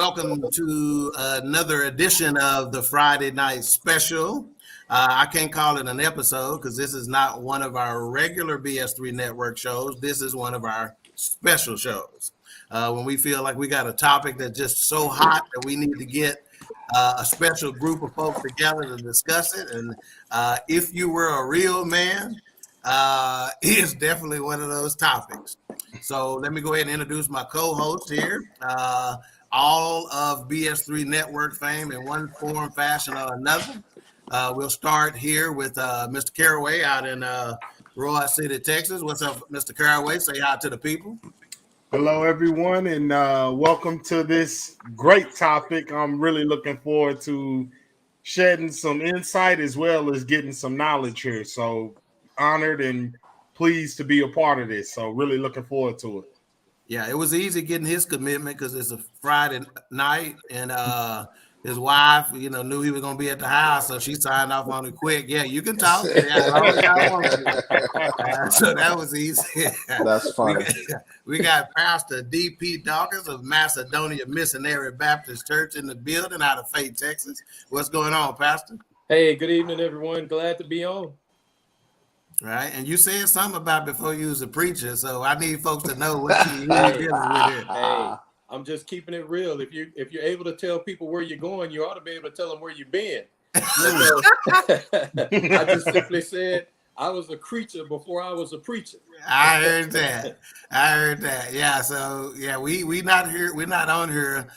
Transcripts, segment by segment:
welcome to another edition of the Friday Night Special. I can't call it an episode because this is not one of our regular BS3 Network shows. This is one of our special shows. When we feel like we got a topic that's just so hot that we need to get a special group of folks together to discuss it. And if you were a real man, it's definitely one of those topics. So let me go ahead and introduce my co-host here. All of BS3 Network fame in one form, fashion, or another. We'll start here with Mr. Caraway out in Roy City, Texas. What's up, Mr. Caraway? Say hi to the people. Hello, everyone, and welcome to this great topic. I'm really looking forward to shedding some insight as well as getting some knowledge here. So honored and pleased to be a part of this. So really looking forward to it. Yeah, it was easy getting his commitment because it's a Friday night, and his wife, knew he was going to be at the house, so she signed off on it quick. Yeah, you can talk. As long as y'all want to. So that was easy. That's funny. We got Pastor D.P. Dawkins of Macedonia Missionary Baptist Church in the building out of Fayette, Texas. What's going on, Pastor? Hey, good evening, everyone. Glad to be on. Right, and you said something about before you was a preacher, so I need folks to know what you're dealing with here. Hey, I'm just keeping it real. If you're able to tell people where you're going, you ought to be able to tell them where you've been. I just simply said I was a creature before I was a preacher. I heard that. Yeah. So yeah, we not here. We're not on here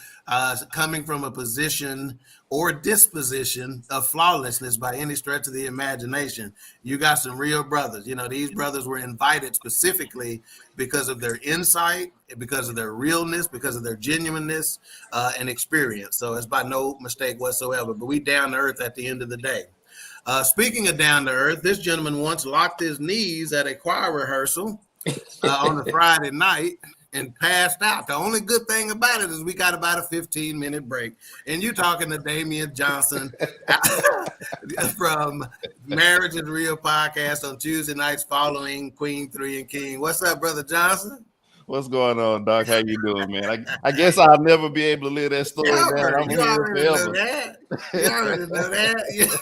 coming from a position or disposition of flawlessness by any stretch of the imagination. You got some real brothers. These brothers were invited specifically because of their insight, because of their realness, because of their genuineness and experience. So it's by no mistake whatsoever. But we down to earth at the end of the day. Speaking of down to earth, this gentleman once locked his knees at a choir rehearsal on a Friday night and passed out. The only good thing about it is we got about a 15-minute break. And you talking to Damian Johnson from Marriage is Real podcast on Tuesday nights following Queen 3 and King. What's up, Brother Johnson? What's going on, Doc? How you doing, man? I guess I'll never be able to live that story down. You already know that. Yeah.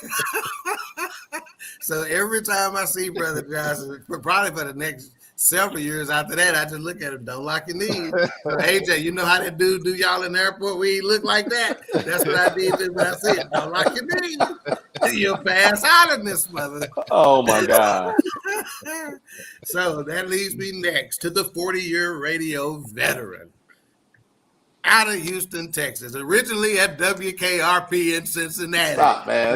So every time I see Brother Johnson, probably for the next several years after that, I just look at him, don't lock your knees. AJ, you know how that dude do y'all in the airport where he look like that? That's what I did when I see it. Don't lock your knees. You'll pass out in this mother. Oh, my God. So that leads me next to the 40-year radio veteran out of Houston, Texas, originally at WKRP in Cincinnati. Stop, man.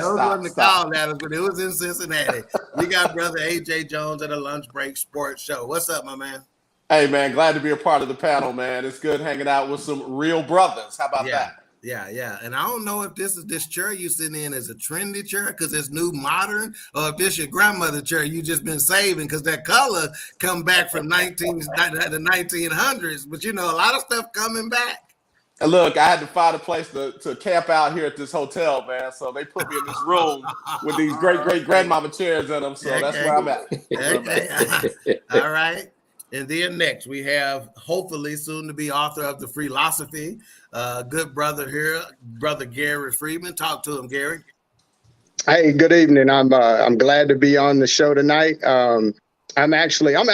Stop. But it was in Cincinnati. We got Brother AJ Jones at a lunch break sports show. What's up, my man? Hey, man, glad to be a part of the panel, man. It's good hanging out with some real brothers. How about that? Yeah. And I don't know if this chair you sitting in is a trendy chair because it's new modern, or if this your grandmother chair you just been saving because that color come back from the 1900s. But a lot of stuff coming back. And look, I had to find a place to camp out here at this hotel, man. So they put me in this room with these great grandmama chairs in them. So that's where I'm at. All right. And then next we have hopefully soon to be author of The Philosophy, good brother here, Brother Gary Freeman. Talk to him, Gary. Hey, good evening. I'm glad to be on the show tonight. I'm actually on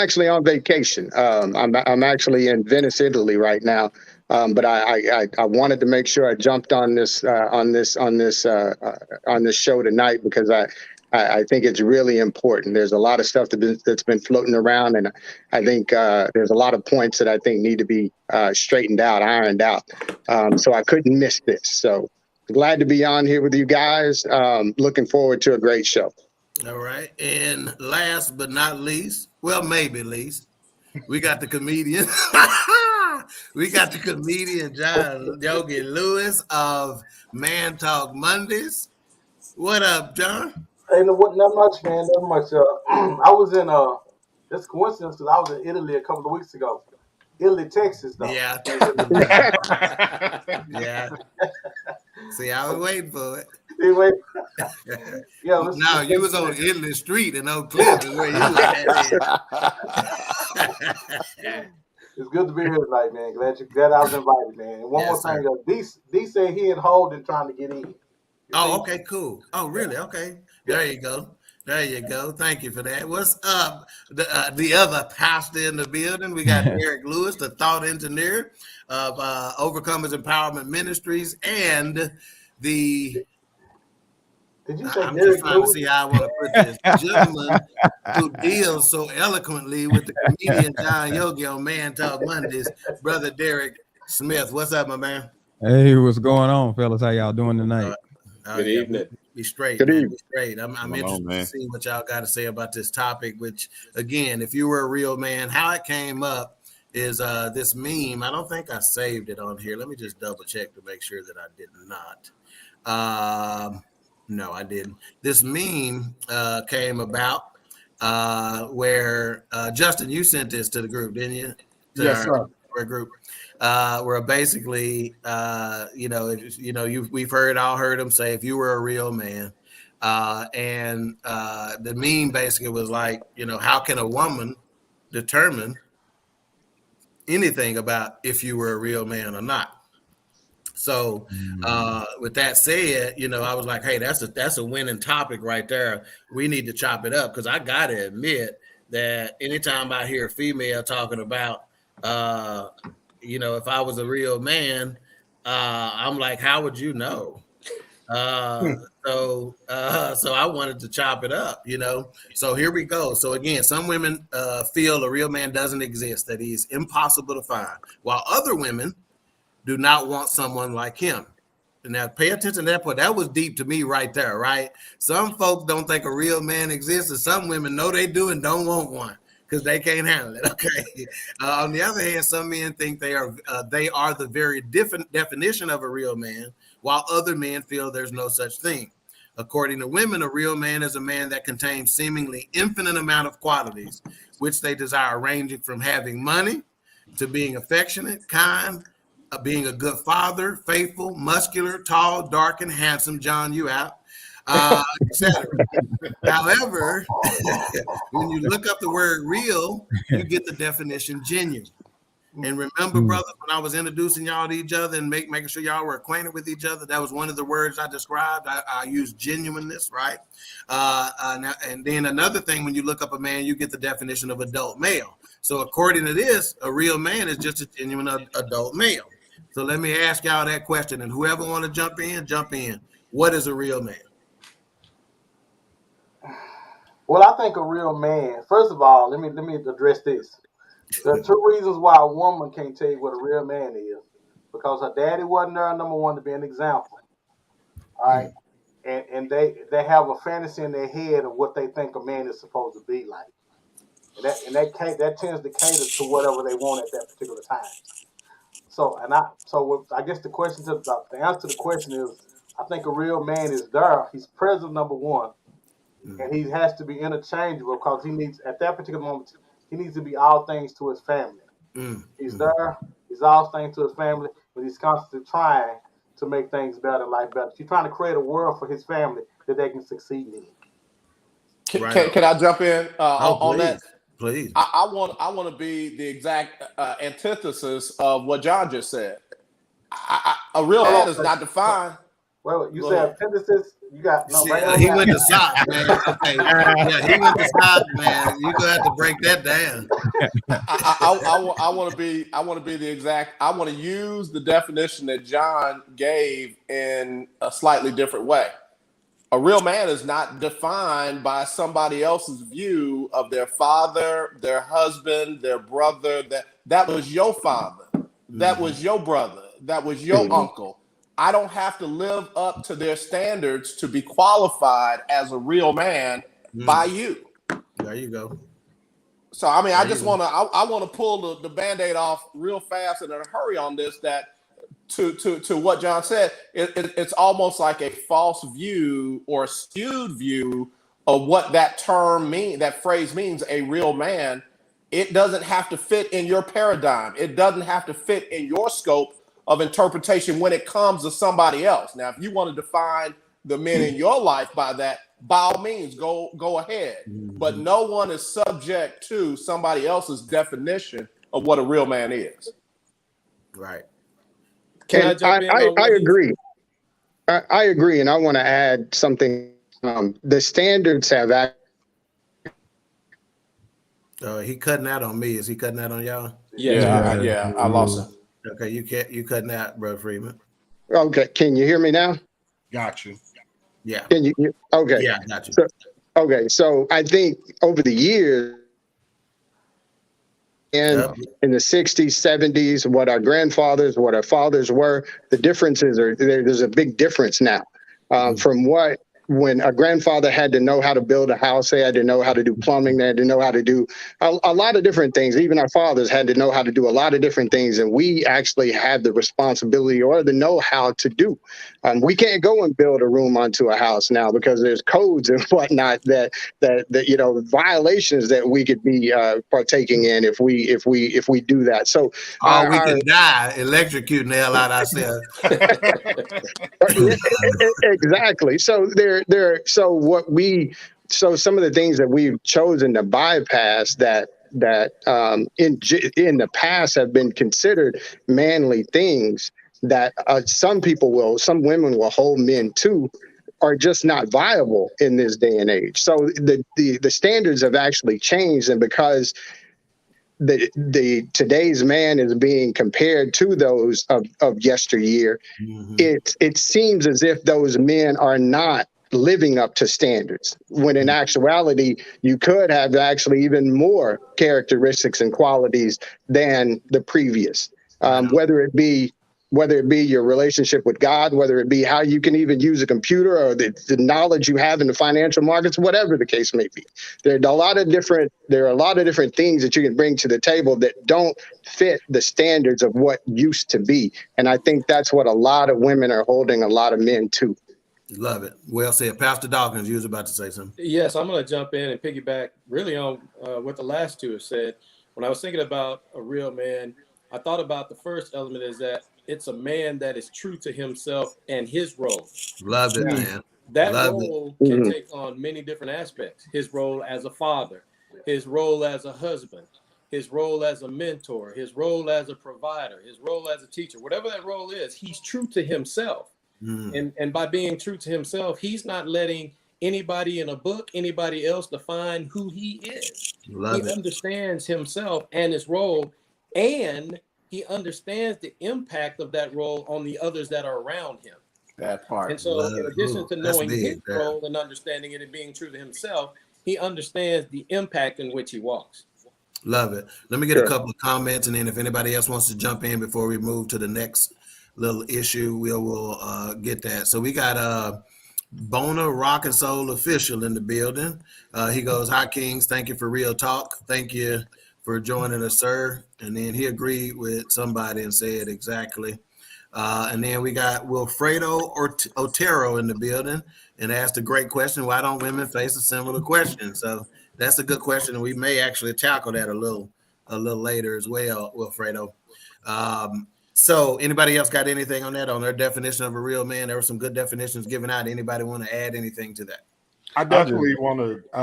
vacation. I'm actually in Venice, Italy right now. But I wanted to make sure I jumped on this show tonight because I think it's really important. There's a lot of stuff that's been floating around, and I think there's a lot of points that I think need to be straightened out, ironed out. So I couldn't miss this. So glad to be on here with you guys. Looking forward to a great show. All right. And last but not least, well, maybe least, we got the comedian. We got the comedian John Yogi Lewis of Man Talk Mondays. What up, John? Hey, not much, man. Not much. I was in this coincidence because I was in Italy a couple of weeks ago. Italy, Texas, though. Yeah. Yeah. See, I was waiting for it. Anyway, no, you was on Italy Street in Oak Cliff, is where you was at. It's good to be here tonight, man. Glad I was invited, man. And one Yes, more thing, D said he had holding trying to get in. Oh, okay, cool. Oh, really? Okay. There you go. There you go. Thank you for that. What's up? The other pastor in the building. We got Derek Lewis, the thought engineer of Overcomers Empowerment Ministries, and the Did you say I'm Derek just trying to Lewis? see how I want to put this. Gentleman who deals so eloquently with the comedian John Yogi on Man Talk Mondays, brother Derek Smith. What's up, my man? Hey, what's going on, fellas? How y'all doing tonight? Good evening. Be straight, Good man. evening. Be straight. I'm Going on, interested man? to see what y'all got to say about this topic, which, again, if you were a real man, how it came up is this meme. I don't think I saved it on here. Let me just double check to make sure that I did not. No, I didn't. This meme came about where, Justin, you sent this to the group, didn't you? To Yes, sir. our group. Where basically, we've all heard him say, if you were a real man, and the meme basically was like, how can a woman determine anything about if you were a real man or not? So, with that said, I was like, hey, that's a winning topic right there. We need to chop it up, because I gotta admit that anytime I hear a female talking about, if I was a real man, I'm like, how would you know? So I wanted to chop it up, So here we go. So again, some women feel a real man doesn't exist, that he's impossible to find, while other women do not want someone like him. Now, pay attention to that point. That was deep to me right there, right? Some folks don't think a real man exists, and some women know they do and don't want one because they can't handle it. Okay. On the other hand, some men think they are the very different definition of a real man, while other men feel there's no such thing. According to women, a real man is a man that contains seemingly infinite amount of qualities which they desire, ranging from having money to being affectionate, kind, being a good father, faithful, muscular, tall, dark, and handsome. John, you out, etc. However, when you look up the word real, you get the definition genuine. And remember, brothers, when I was introducing y'all to each other and making sure y'all were acquainted with each other, that was one of the words I described. I used genuineness, right? And then another thing, when you look up a man, you get the definition of adult male. So according to this, a real man is just a genuine adult male. So let me ask y'all that question, and whoever want to jump in. What is a real man? Well, I think a real man. First of all, let me address this. There are two reasons why a woman can't tell you what a real man is. Because her daddy wasn't there, number one, to be an example. All right. And they have a fantasy in their head of what they think a man is supposed to be like. And that tends to cater to whatever they want at that particular time. So I guess the answer to the question is, I think a real man is there. He's present, number one, and he has to be interchangeable because he needs, at that particular moment, he needs to be all things to his family. He's there. He's all things to his family, but he's constantly trying to make things better, life better. He's trying to create a world for his family that they can succeed in. Can I jump in on that? Please. I want to be the exact antithesis of what John just said. A real man is not defined. Well, you said antithesis. You got no. He went to socks, man. Okay, yeah, he went to socks, man. You gonna have to break that down. I want to be the exact. I want to use the definition that John gave in a slightly different way. A real man is not defined by somebody else's view of their father, their husband, their brother. That was your father. That was your brother. That was your uncle. I don't have to live up to their standards to be qualified as a real man by you. There you go. So, I mean, I want to pull the Band-Aid off real fast and in a hurry on this, that to what John said, it's almost like a false view or a skewed view of what that phrase means, a real man. It doesn't have to fit in your paradigm. It doesn't have to fit in your scope of interpretation when it comes to somebody else. Now, if you want to define the men in your life by that, by all means, go ahead. But no one is subject to somebody else's definition of what a real man is. Right. Can I And jump in on I what agree. I agree, and I want to add something. The standards have He cutting out on me. Is he cutting out on y'all? Yes. I lost him. Okay, you cutting out, Brother Freeman. Okay, can you hear me now? Got you. Yeah. Can you? Okay. Yeah, I got you. So I think over the years, and in the 60s, 70s, what our grandfathers, what our fathers were, the differences are there's a big difference now from what when a grandfather had to know how to build a house, they had to know how to do plumbing, they had to know how to do a lot of different things. Even our fathers had to know how to do a lot of different things, and we actually had the responsibility or the know-how to do. We can't go and build a room onto a house now because there's codes and whatnot that violations that we could be partaking in if we do that. So we could die electrocuting the hell out of ourselves. Exactly. So some of the things that we've chosen to bypass that in the past have been considered manly things that some women will hold men to are just not viable in this day and age. So the standards have actually changed, and because the today's man is being compared to those of yesteryear, it seems as if those men are not living up to standards, when in actuality you could have actually even more characteristics and qualities than the previous, whether it be your relationship with God, whether it be how you can even use a computer, or the knowledge you have in the financial markets, whatever the case may be. There are a lot of different things that you can bring to the table that don't fit the standards of what used to be. And I think that's what a lot of women are holding a lot of men to. Love it. Well said. Pastor Dawkins, you was about to say something. Yes, I'm going to jump in and piggyback really on what the last two have said. When I was thinking about a real man, I thought about the first element is that it's a man that is true to himself and his role. Love it, man. That Love role can take on many different aspects. His role as a father, his role as a husband, his role as a mentor, his role as a provider, his role as a teacher, whatever that role is, he's true to himself. And by being true to himself, he's not letting anybody in a book, anybody else define who he is. He understands himself and his role, and he understands the impact of that role on the others that are around him. That part. And so in addition to knowing his role and understanding it and being true to himself, he understands the impact in which he walks. Love it. Let me get a couple of comments, and then if anybody else wants to jump in before we move to the next little issue, we'll get that. So we got Bona Rock and Soul Official in the building. He goes, "Hi Kings, thank you for real talk. Thank you for joining us, sir." And then he agreed with somebody and said exactly. And then we got Wilfredo Otero in the building and asked a great question: why don't women face a similar question? So that's a good question, and we may actually tackle that a little later as well, Wilfredo. So anybody else got anything on that, on their definition of a real man? There were some good definitions given out. Anybody want to add anything to that? I definitely want to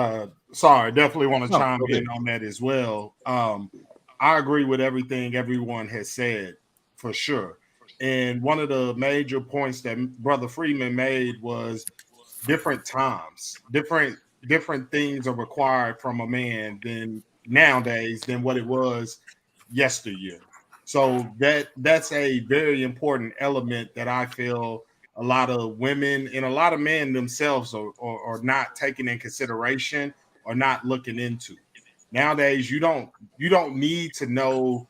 chime in on that as well. I agree with everything everyone has said, for sure. And one of the major points that Brother Freeman made was different times, different things are required from a man than nowadays than what it was yesteryear. So that's a very important element that I feel a lot of women and a lot of men themselves are not taking in consideration or not looking into. Nowadays, you don't need to know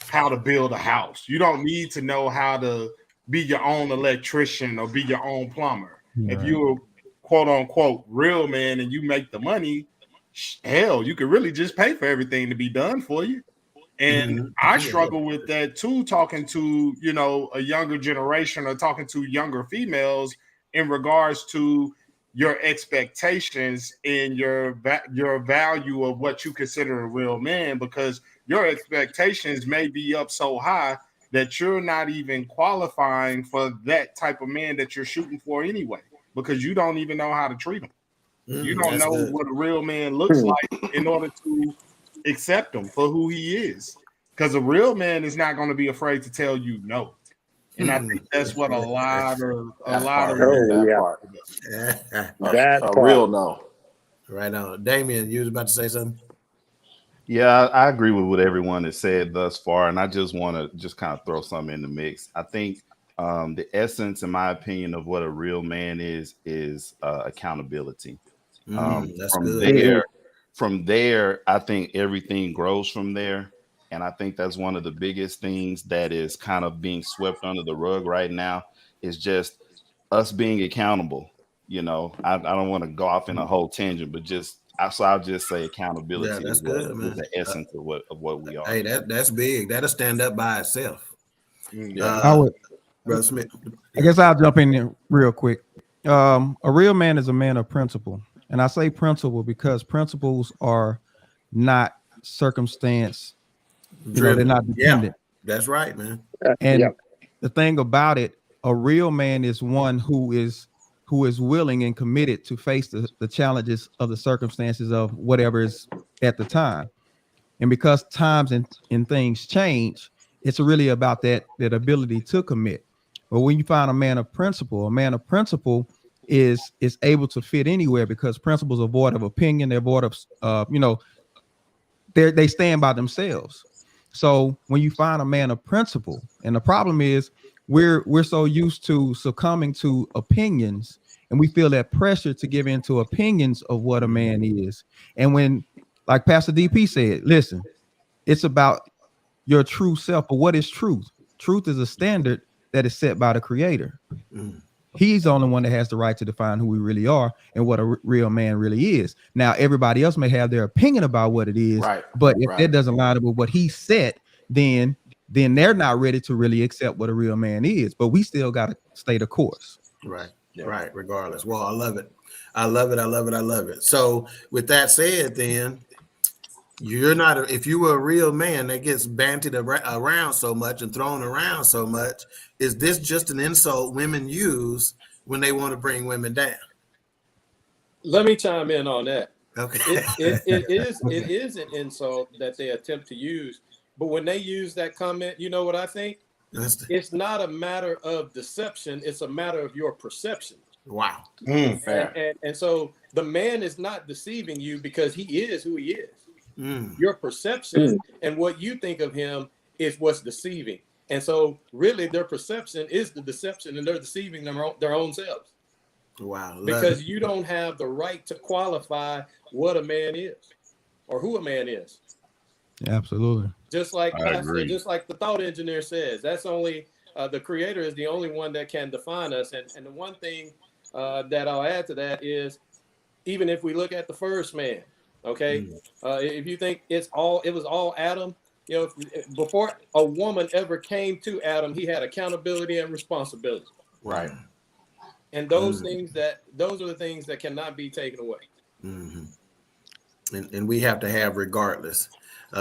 how to build a house. You don't need to know how to be your own electrician or be your own plumber. Right. If you're a quote unquote real man and you make the money, hell, you could really just pay for everything to be done for you. And I struggle with that too, talking to, a younger generation or talking to younger females in regards to your expectations and your value of what you consider a real man, because your expectations may be up so high that you're not even qualifying for that type of man that you're shooting for anyway, because you don't even know how to treat him. You don't know what a real man looks like in order to accept him for who he is. because a real man is not going to be afraid to tell you no. And I think that's what a lot of that part. That A part. real no. Right on. Damien, you was about to say something? Yeah, I agree with what everyone has said thus far, and I just want to just kind of throw something in the mix. I think the essence, in my opinion, of what a real man is accountability. That's good. From there, I think everything grows from there, and I think that's one of the biggest things that is kind of being swept under the rug right now is just us being accountable. You know, I don't want to go off in a whole tangent, but I'll just say accountability Yeah, that's is what good, man. is the essence of what we are. Hey, that's big. That'll stand up by itself. I Brother Smith. guess I'll jump in there real quick. A real man is a man of principle, and I say principle because principles are not circumstance. They're not dependent. That's right, man. And the thing about it, a real man is one who is willing and committed to face the challenges of the circumstances of whatever is at the time. And because times and things change, it's really about that ability to commit. But when you find a man of principle is able to fit anywhere because principles are void of opinion, they're void of they stand by themselves. So when you find a man of principle, and the problem is we're so used to succumbing to opinions, and we feel that pressure to give in to opinions of what a man is. And when, like Pastor DP said, listen, it's about your true self. But what is truth? Truth is a standard that is set by the Creator. He's the only one that has the right to define who we really are and what a real man really is. Now, everybody else may have their opinion about what it is, but if that doesn't line up with what he said, then they're not ready to really accept what a real man is. But we still got to stay the course. Right. Right. Regardless. Well, I love it. I love it. I love it. I love it. So with that said, then you're not, if you were a real man that gets banted around so much and thrown around so much, is this just an insult women use when they want to bring women down? Let me chime in on that. Okay. It is an insult that they attempt to use, but when they use that comment, you know what I think? It's not a matter of deception, it's a matter of your perception. Wow. And so the man is not deceiving you because he is who he is. Your perception and what you think of him is what's deceiving. And so really their perception is the deception, and they're deceiving their own selves. Wow. Because you don't have the right to qualify what a man is or who a man is. Absolutely. Just like the thought engineer says, that's only the Creator is the only one that can define us. And the one thing that I'll add to that is, even if we look at the first man, okay, if you think it was all Adam, before a woman ever came to Adam, he had accountability and responsibility. Right. And those are the things that cannot be taken away. And we have to have regardless.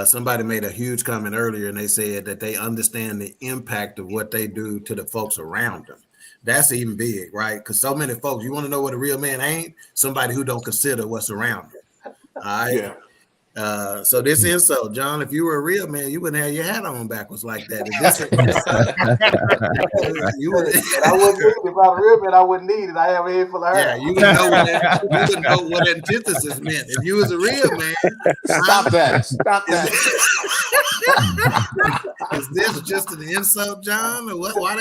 Somebody made a huge comment earlier, and they said that they understand the impact of what they do to the folks around them. That's even big, right? Because so many folks, you want to know what a real man ain't? Somebody who don't consider what's around them. All right. Yeah. So this insult, John, if you were a real man, you wouldn't have your hat on backwards like that. I wouldn't need it. If I was a real man, I wouldn't need it. I have a head full of hair. Yeah, you wouldn't know what antithesis meant. If you was a real man, stop that. Is this just an insult, John? Or what? Why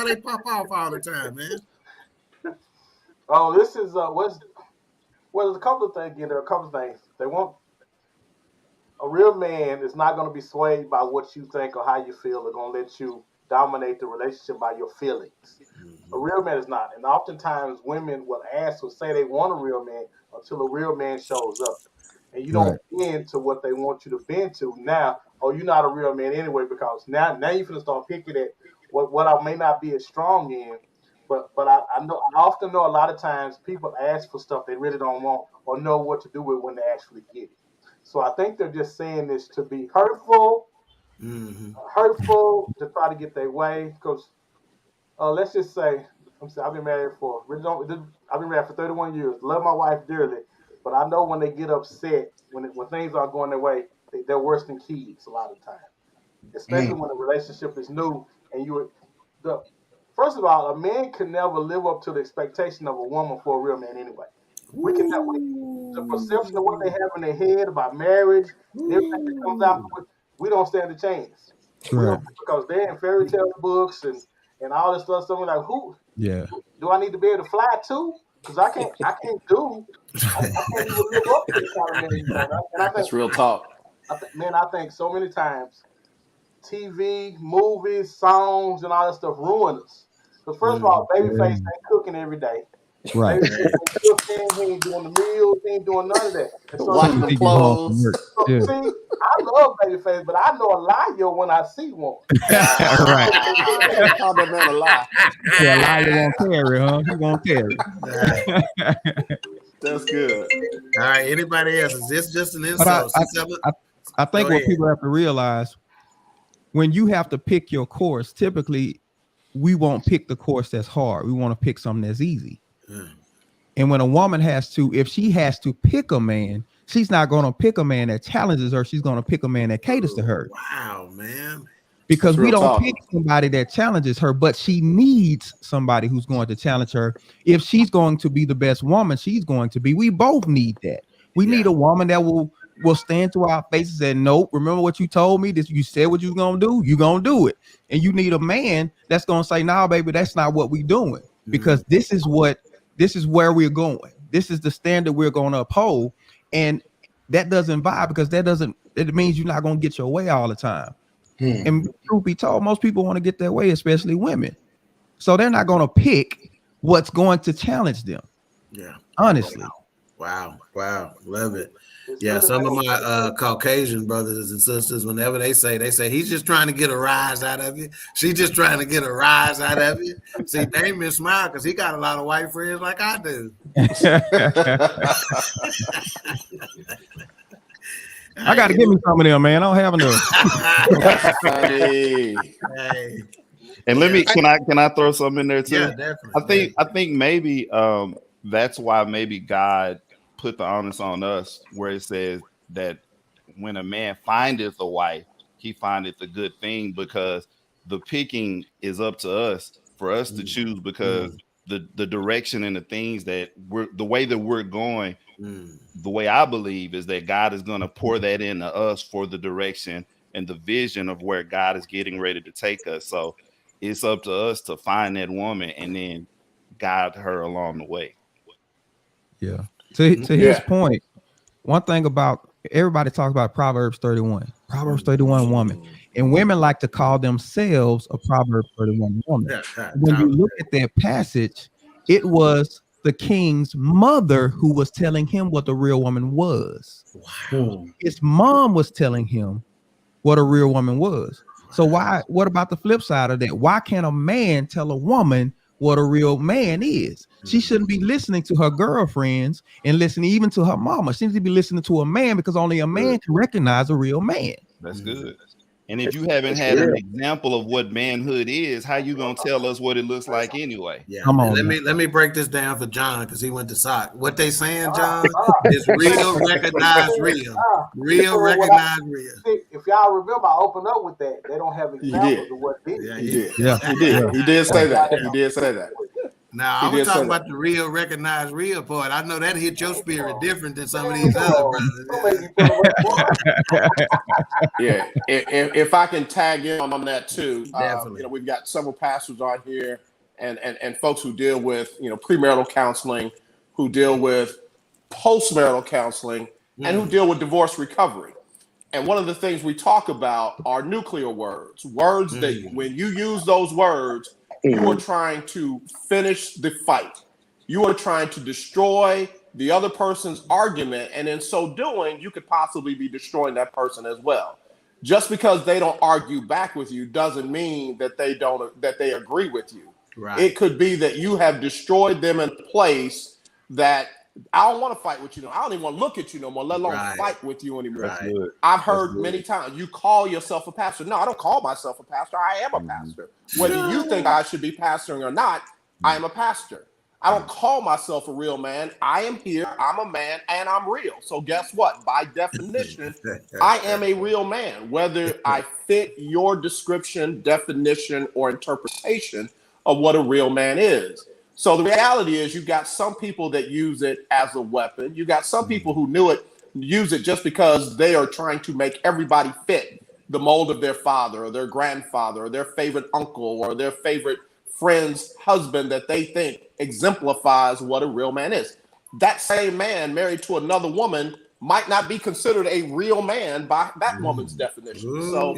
they pop off all the time, man? Oh, this is there's a couple of things. There are a couple of things. They want a real man is not going to be swayed by what you think or how you feel. They're going to let you dominate the relationship by your feelings. A real man is not. And oftentimes women will say they want a real man until a real man shows up. And you don't bend to what they want you to bend to. Now, you're not a real man anyway, because now you're going to start picking at what I may not be as strong in. But I often know a lot of times people ask for stuff they really don't want or know what to do with when they actually get it. So I think they're just saying this to be hurtful, to try to get their way. Because let's just say, I've been married for 31 years. Love my wife dearly, but I know when they get upset, when things aren't going their way, they're worse than kids a lot of the time. especially when the relationship is new and first of all, a man can never live up to the expectation of a woman for a real man anyway. We can never, the perception of what they have in their head about marriage and everything that comes out of it, we don't stand a chance. Right. Because they're in fairy tale books and all this stuff. So we're like, who? Yeah. Do I need to be able to fly too? Because I can't even live up to the kind of man you want. And I think That's real talk. I think so many times TV, movies, songs, and all that stuff ruin us. Because first of all, Babyface ain't cooking every day. Right. Babyface ain't cooking, he ain't doing the meals, he ain't doing none of that. And so Washing the clothes. Yeah. See, I love Babyface, but I know a liar when I see one. Right. Call that man a lie. Yeah, liar won't carry, huh? He won't carry. That's good. All right. Anybody else? Is this just an But insult? I think Go what ahead. people have to realize, when you have to pick your course, typically we won't pick the course that's hard. We want to pick something that's easy. And when a woman if she has to pick a man, she's not going to pick a man that challenges her. She's going to pick a man that caters to her. Wow, man. Because we don't talk. pick somebody that challenges her, but she needs somebody who's going to challenge her. If she's going to be the best woman she's going to be, we both need that. We need a woman that will stand to our faces and nope, remember what you told me, this you said what you was gonna do, you gonna do it. And you need a man that's gonna say, nah, baby, that's not what we doing, because this is where we're going. This is the standard we're gonna uphold. And that doesn't vibe, because it means you're not gonna get your way all the time. And truth be told, most people want to get their way, especially women. So they're not gonna pick what's going to challenge them. Yeah. Honestly. Wow. Love it. Yeah, some of my Caucasian brothers and sisters, whenever they say he's just trying to get a rise out of you. She's just trying to get a rise out of you. See, Damien smile because he got a lot of white friends like I do. I got to give me some of them, man. I don't have enough. Hey. And can I throw something in there too? Yeah, definitely. I think maybe that's why maybe God put the onus on us, where it says that when a man findeth a wife, he findeth a good thing, because the picking is up to us, for us to choose, because the direction and the things that the way that we're going, the way I believe is that God is going to pour that into us for the direction and the vision of where God is getting ready to take us. So it's up to us to find that woman and then guide her along the way. Yeah. To his point, one thing about everybody talks about Proverbs 31 woman, and women like to call themselves a Proverbs 31 woman. When you look at that passage, it was the king's mother who was telling him what the real woman was. Wow. His mom was telling him what a real woman was. So what about the flip side of that? Why can't a man tell a woman what a real man is? She shouldn't be listening to her girlfriends and listening even to her mama. She needs to be listening to a man, because only a man can recognize a real man. That's good. And if you haven't had an example of what manhood is, how you gonna tell us what it looks like anyway? Yeah. Come on. Let me break this down for John, because he went to SOC. What they saying, John, is real, recognize real. Real, recognize real. If y'all remember, I opened up with that. They don't have examples of what did. Yeah, He did say that. Now, I was talking about the real, recognize real part. I know that hit your spirit different than some of these other brothers. Yeah, if I can tag in on that too. Definitely. We've got several pastors on here and folks who deal with premarital counseling, who deal with postmarital counseling, and who deal with divorce recovery. And one of the things we talk about are nuclear words that when you use those words, you are trying to finish the fight. You are trying to destroy the other person's argument, and in so doing, you could possibly be destroying that person as well. Just because they don't argue back with you doesn't mean that they agree with you. Right. It could be that you have destroyed them in a place that I don't want to fight with you. I don't even want to look at you no more, let alone fight with you anymore. Right. I've heard many times, you call yourself a pastor. No, I don't call myself a pastor. I am a pastor. Whether you think I should be pastoring or not, I am a pastor. I don't call myself a real man. I am here, I'm a man, and I'm real. So guess what? By definition, I am a real man, whether I fit your description, definition, or interpretation of what a real man is. So the reality is you got some people that use it as a weapon. You got some people who use it just because they are trying to make everybody fit the mold of their father or their grandfather or their favorite uncle or their favorite friend's husband that they think exemplifies what a real man is. That same man married to another woman might not be considered a real man by that woman's definition. So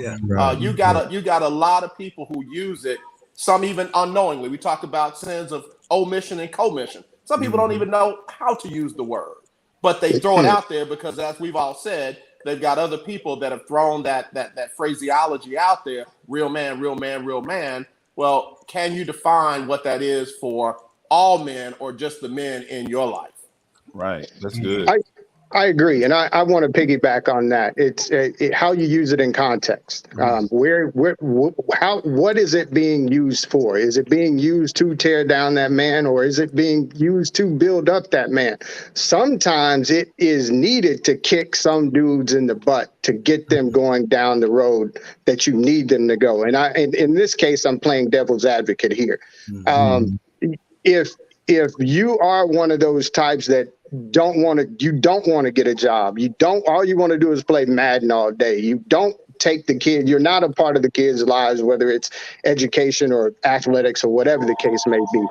you got a lot of people who use it, some even unknowingly. We talked about sins of omission and commission. Some people don't even know how to use the word, but they throw it out there because, as we've all said, they've got other people that have thrown that phraseology out there: real man, real man, real man. Well, can you define what that is for all men or just the men in your life? Right. That's good. I agree, and I want to piggyback on that. It's how you use it in context. What is it being used for? Is it being used to tear down that man, or is it being used to build up that man? Sometimes it is needed to kick some dudes in the butt to get them going down the road that you need them to go. And in this case, I'm playing devil's advocate here. If you are one of those types that don't want to get a job, all you want to do is play Madden all day, you don't take the kid, you're not a part of the kids' lives, whether it's education or athletics or whatever the case may be.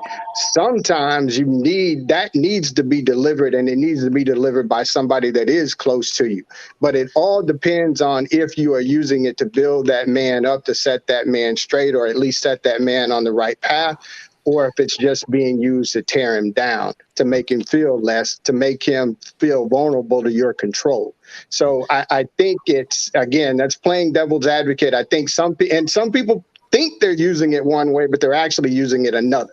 Sometimes that needs to be delivered, and it needs to be delivered by somebody that is close to you. But it all depends on if you are using it to build that man up, to set that man straight, or at least set that man on the right path, or if it's just being used to tear him down, to make him feel less, to make him feel vulnerable to your control. So I think it's, again, that's playing devil's advocate. I think some people think they're using it one way, but they're actually using it another.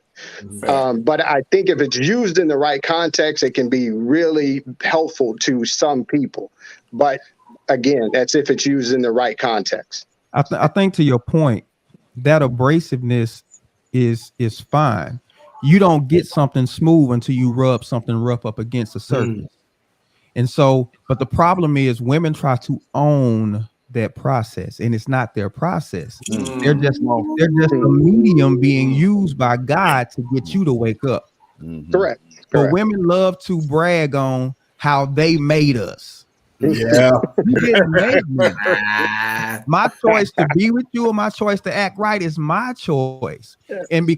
But I think if it's used in the right context, it can be really helpful to some people. But again, that's if it's used in the right context. I think to your point, that abrasiveness is fine. You don't get something smooth until you rub something rough up against the surface. And so, but the problem is women try to own that process, and it's not their process. They're just a medium being used by God to get you to wake up. Correct. But women love to brag on how they made us. Yeah. You didn't make me. My choice to be with you or my choice to act right is my choice. And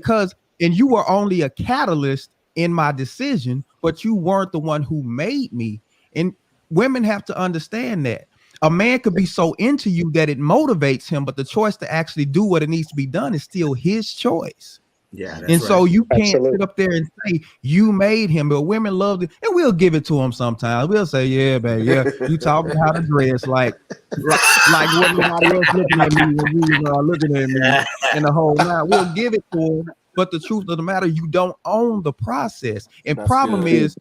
you were only a catalyst in my decision, but you weren't the one who made me. And women have to understand that. A man could be so into you that it motivates him, but the choice to actually do what it needs to be done is still his choice. Yeah, and so you can't sit up there and say you made him, but women love it, and we'll give it to him sometimes. We'll say, yeah, man, yeah, you taught me how to dress, like what nobody else looking at me when you are looking at me in the whole night. We'll give it to him, but the truth of the matter, you don't own the process. And problem is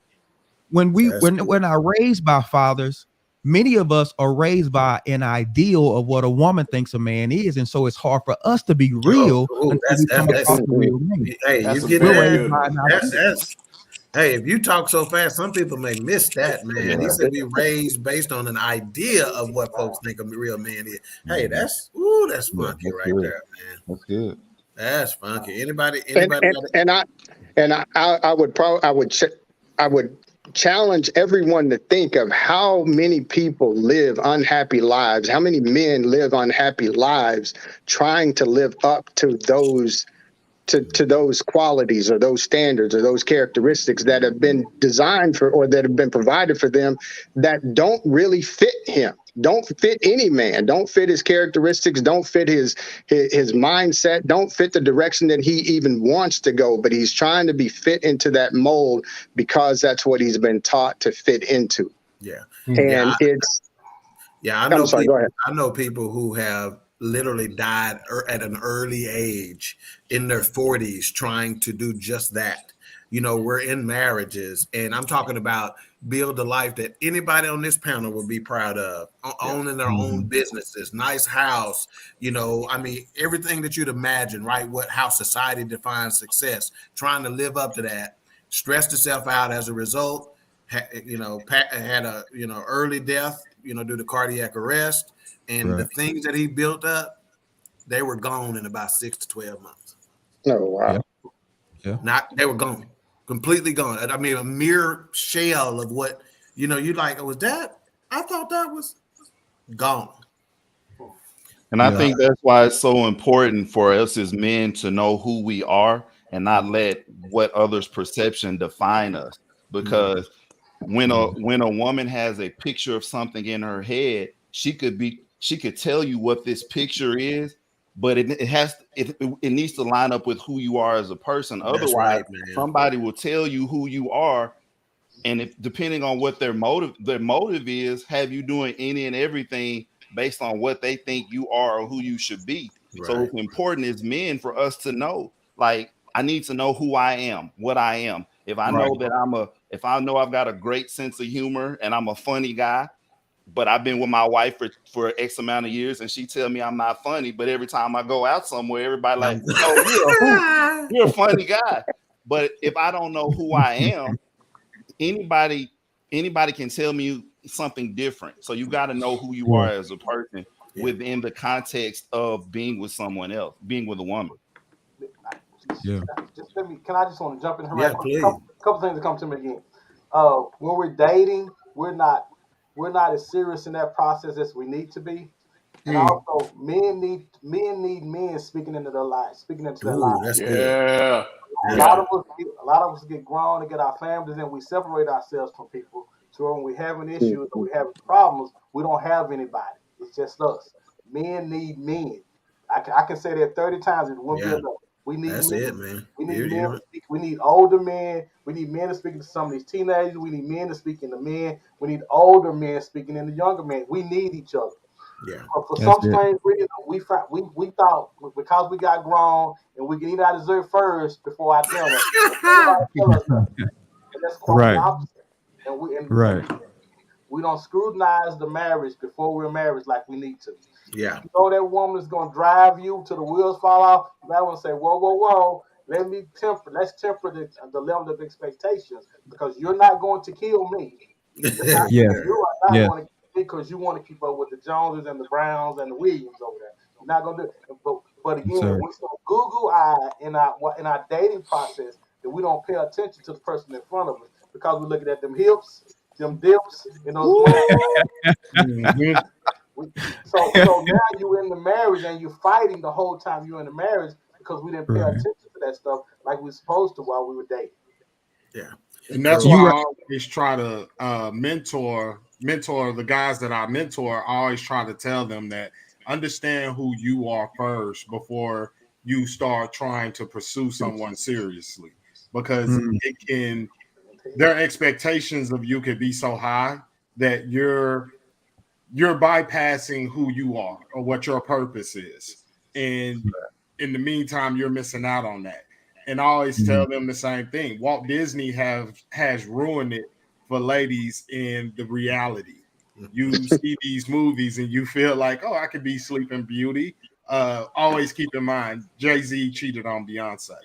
when we're not raised by fathers, many of us are raised by an ideal of what a woman thinks a man is, and so it's hard for us to be real until we come across the real man. Hey, you get that? Hey, if you talk so fast, some people may miss that, man. He said be raised based on an idea of what folks think a real man is. Hey, that's funky right there, man. That's good. That's funky. Anybody? I would challenge everyone to think of how many people live unhappy lives, how many men live unhappy lives trying to live up to those qualities or those standards or those characteristics that have been designed for or that have been provided for them that don't really fit him, don't fit any man, don't fit his characteristics, don't fit his mindset, don't fit the direction that he even wants to go, but he's trying to be fit into that mold because that's what he's been taught to fit into. I know people who have literally died at an early age in their 40s trying to do just that. You know, we're in marriages, and I'm talking about build a life that anybody on this panel would be proud of, owning their own businesses, nice house, you know, I mean, everything that you'd imagine, right? How society defines success, trying to live up to that. stressed herself out as a result. Had a early death, due to cardiac arrest, and the things that he built up, they were gone in about 6 to 12 months. Oh wow. Yeah. They were gone, completely gone. I mean, a mere shell of what you like. Was that? I thought that was gone. And I think that's why it's so important for us as men to know who we are and not let what others' perception define us. Because when a woman has a picture of something in her head, she could tell you what this picture is, but it needs to line up with who you are as a person. Otherwise, somebody will tell you who you are, and if depending on what their motive is, have you doing any and everything based on what they think you are or who you should be. Right. So it's important as men for us to know, like, I need to know who I am, what I am. If I know that if I know I've got a great sense of humor and I'm a funny guy, but I've been with my wife for X amount of years and she tell me I'm not funny, but every time I go out somewhere, everybody like, oh, you're a funny guy. But if I don't know who I am, anybody can tell me something different. So you got to know who you are as a person within the context of being with someone else, being with a woman. Can I just want to jump in here? Yeah, please. Couple things that come to me again. When we're dating, we're not as serious in that process as we need to be. And also, men need men speaking into their lives, speaking into their lives. That's good. A lot of us get grown and get our families, and we separate ourselves from people. So when we have an issue or we have problems, we don't have anybody. It's just us. Men need men. I can say that 30 times. It won't be enough. We need That's men. it, man. We need men to speak. We need older men. We need men to speak to some of these teenagers. We need men to speak into men. We need older men speaking into younger men. We need each other. Yeah. But for some strange reason, we thought because we got grown and we can eat our dessert first before our dinner. And that's quite the opposite. And we don't scrutinize the marriage before we're married like we need to. Yeah. You know that woman is going to drive you till the wheels fall off. You might want to say, whoa. Let's temper the level of expectations, because you're not going to kill me. You are not going to kill me because you want to keep up with the Joneses and the Browns and the Williams over there. You're not going to do it. But again, we're so Google-eyed in our dating process that we don't pay attention to the person in front of us, because we're looking at them hips, them dips, and those So now you're in the marriage and you're fighting the whole time you're in the marriage because we didn't pay attention to that stuff like we were supposed to while we were dating. Yeah. And that's why I always try to mentor the guys that I mentor. I always try to tell them that understand who you are first before you start trying to pursue someone seriously, because their expectations of you could be so high that you're bypassing who you are or what your purpose is. And in the meantime, you're missing out on that. And I always tell them the same thing. Walt Disney has ruined it for ladies in the reality. You see these movies and you feel like, oh, I could be Sleeping Beauty. Always keep in mind, Jay-Z cheated on Beyonce.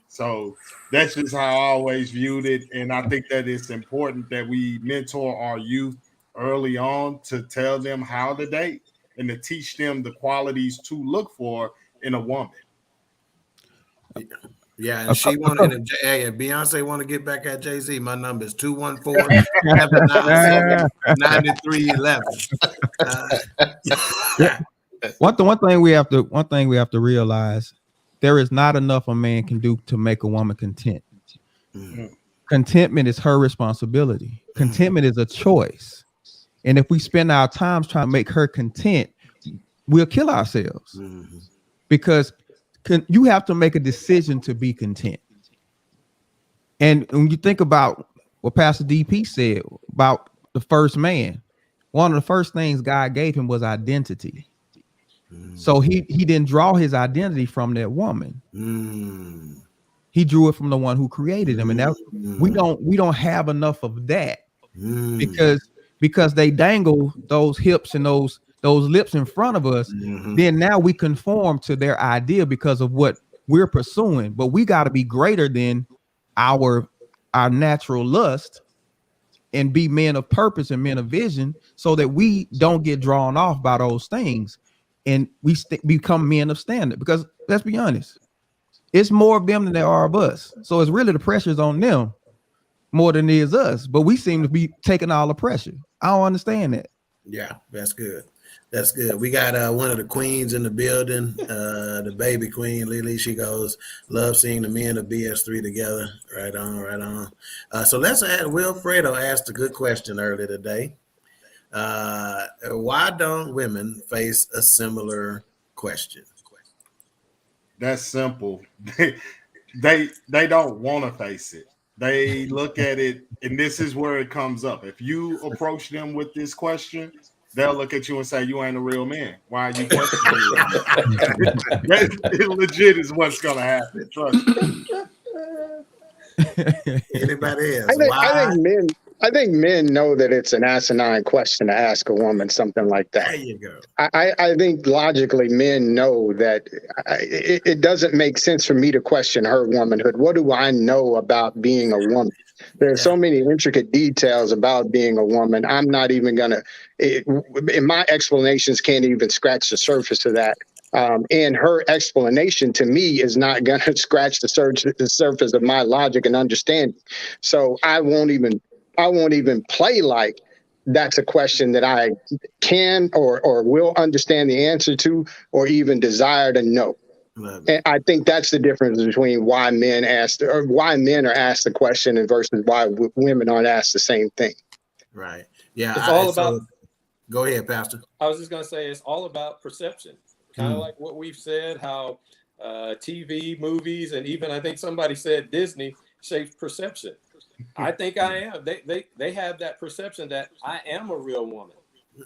So that's just how I always viewed it. And I think that it's important that we mentor our youth early on to tell them how to date and to teach them the qualities to look for in a woman. Yeah, and she wanted, and if Beyonce want to get back at Jay-Z, my number is 214-797-9311. One thing we have to realize, there is not enough a man can do to make a woman content. Contentment is her responsibility. Contentment is a choice. And if we spend our time trying to make her content, we'll kill ourselves. Because you have to make a decision to be content. And when you think about what Pastor DP said about the first man, one of the first things God gave him was identity. So he didn't draw his identity from that woman. He drew it from the one who created him. And that, we don't have enough of that because they dangle those hips and those lips in front of us. Then now we conform to their idea because of what we're pursuing. But we got to be greater than our natural lust and be men of purpose and men of vision, so that we don't get drawn off by those things, and we become men of standard. Because let's be honest, it's more of them than there are of us. So it's really the pressure's on them more than it is us. But we seem to be taking all the pressure. I don't understand that. Yeah, that's good. That's good. We got one of the queens in the building, the baby queen, Lily. She goes, love seeing the men of BS3 together. Right on, right on. So let's add, Wilfredo asked a good question earlier today. Why don't women face a similar question? That's simple. They don't want to face it. They look at it, and this is where it comes up. If you approach them with this question, they'll look at you and say, "You ain't a real man. Why are you questioning me?" That legit is what's gonna happen. Trust me. Anybody else? I think men know that it's an asinine question to ask a woman something like that. There you go. I think logically men know that it doesn't make sense for me to question her womanhood. What do I know about being a woman? There's so many intricate details about being a woman. I'm not even gonna, and my explanations can't even scratch the surface of that. And her explanation to me is not going to scratch the surface of my logic and understanding. So I won't even play like that's a question that I can or will understand the answer to, or even desire to know. And I think that's the difference between why men are asked the question and versus why women aren't asked the same thing. Right. Yeah. It's all about. Go ahead, Pastor. I was just going to say it's all about perception. Kind of like what we've said, how TV, movies, and even I think somebody said Disney shapes perception. I think I am. They have that perception that I am a real woman.